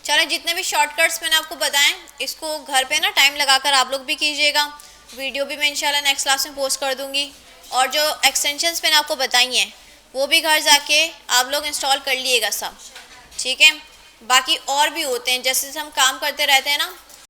चलो, जितने भी शॉर्टकट्स मैंने आपको बताएं इसको घर पे ना टाइम लगाकर आप लोग भी कीजिएगा। वीडियो भी मैं इंशाल्लाह नेक्स्ट क्लास में पोस्ट कर दूंगी, और जो एक्सटेंशंस मैंने आपको बताई हैं वो भी घर जाके आप लोग इंस्टॉल कर लिएगा सब, ठीक है। बाकी और भी होते हैं, जैसे हम काम करते रहते हैं ना,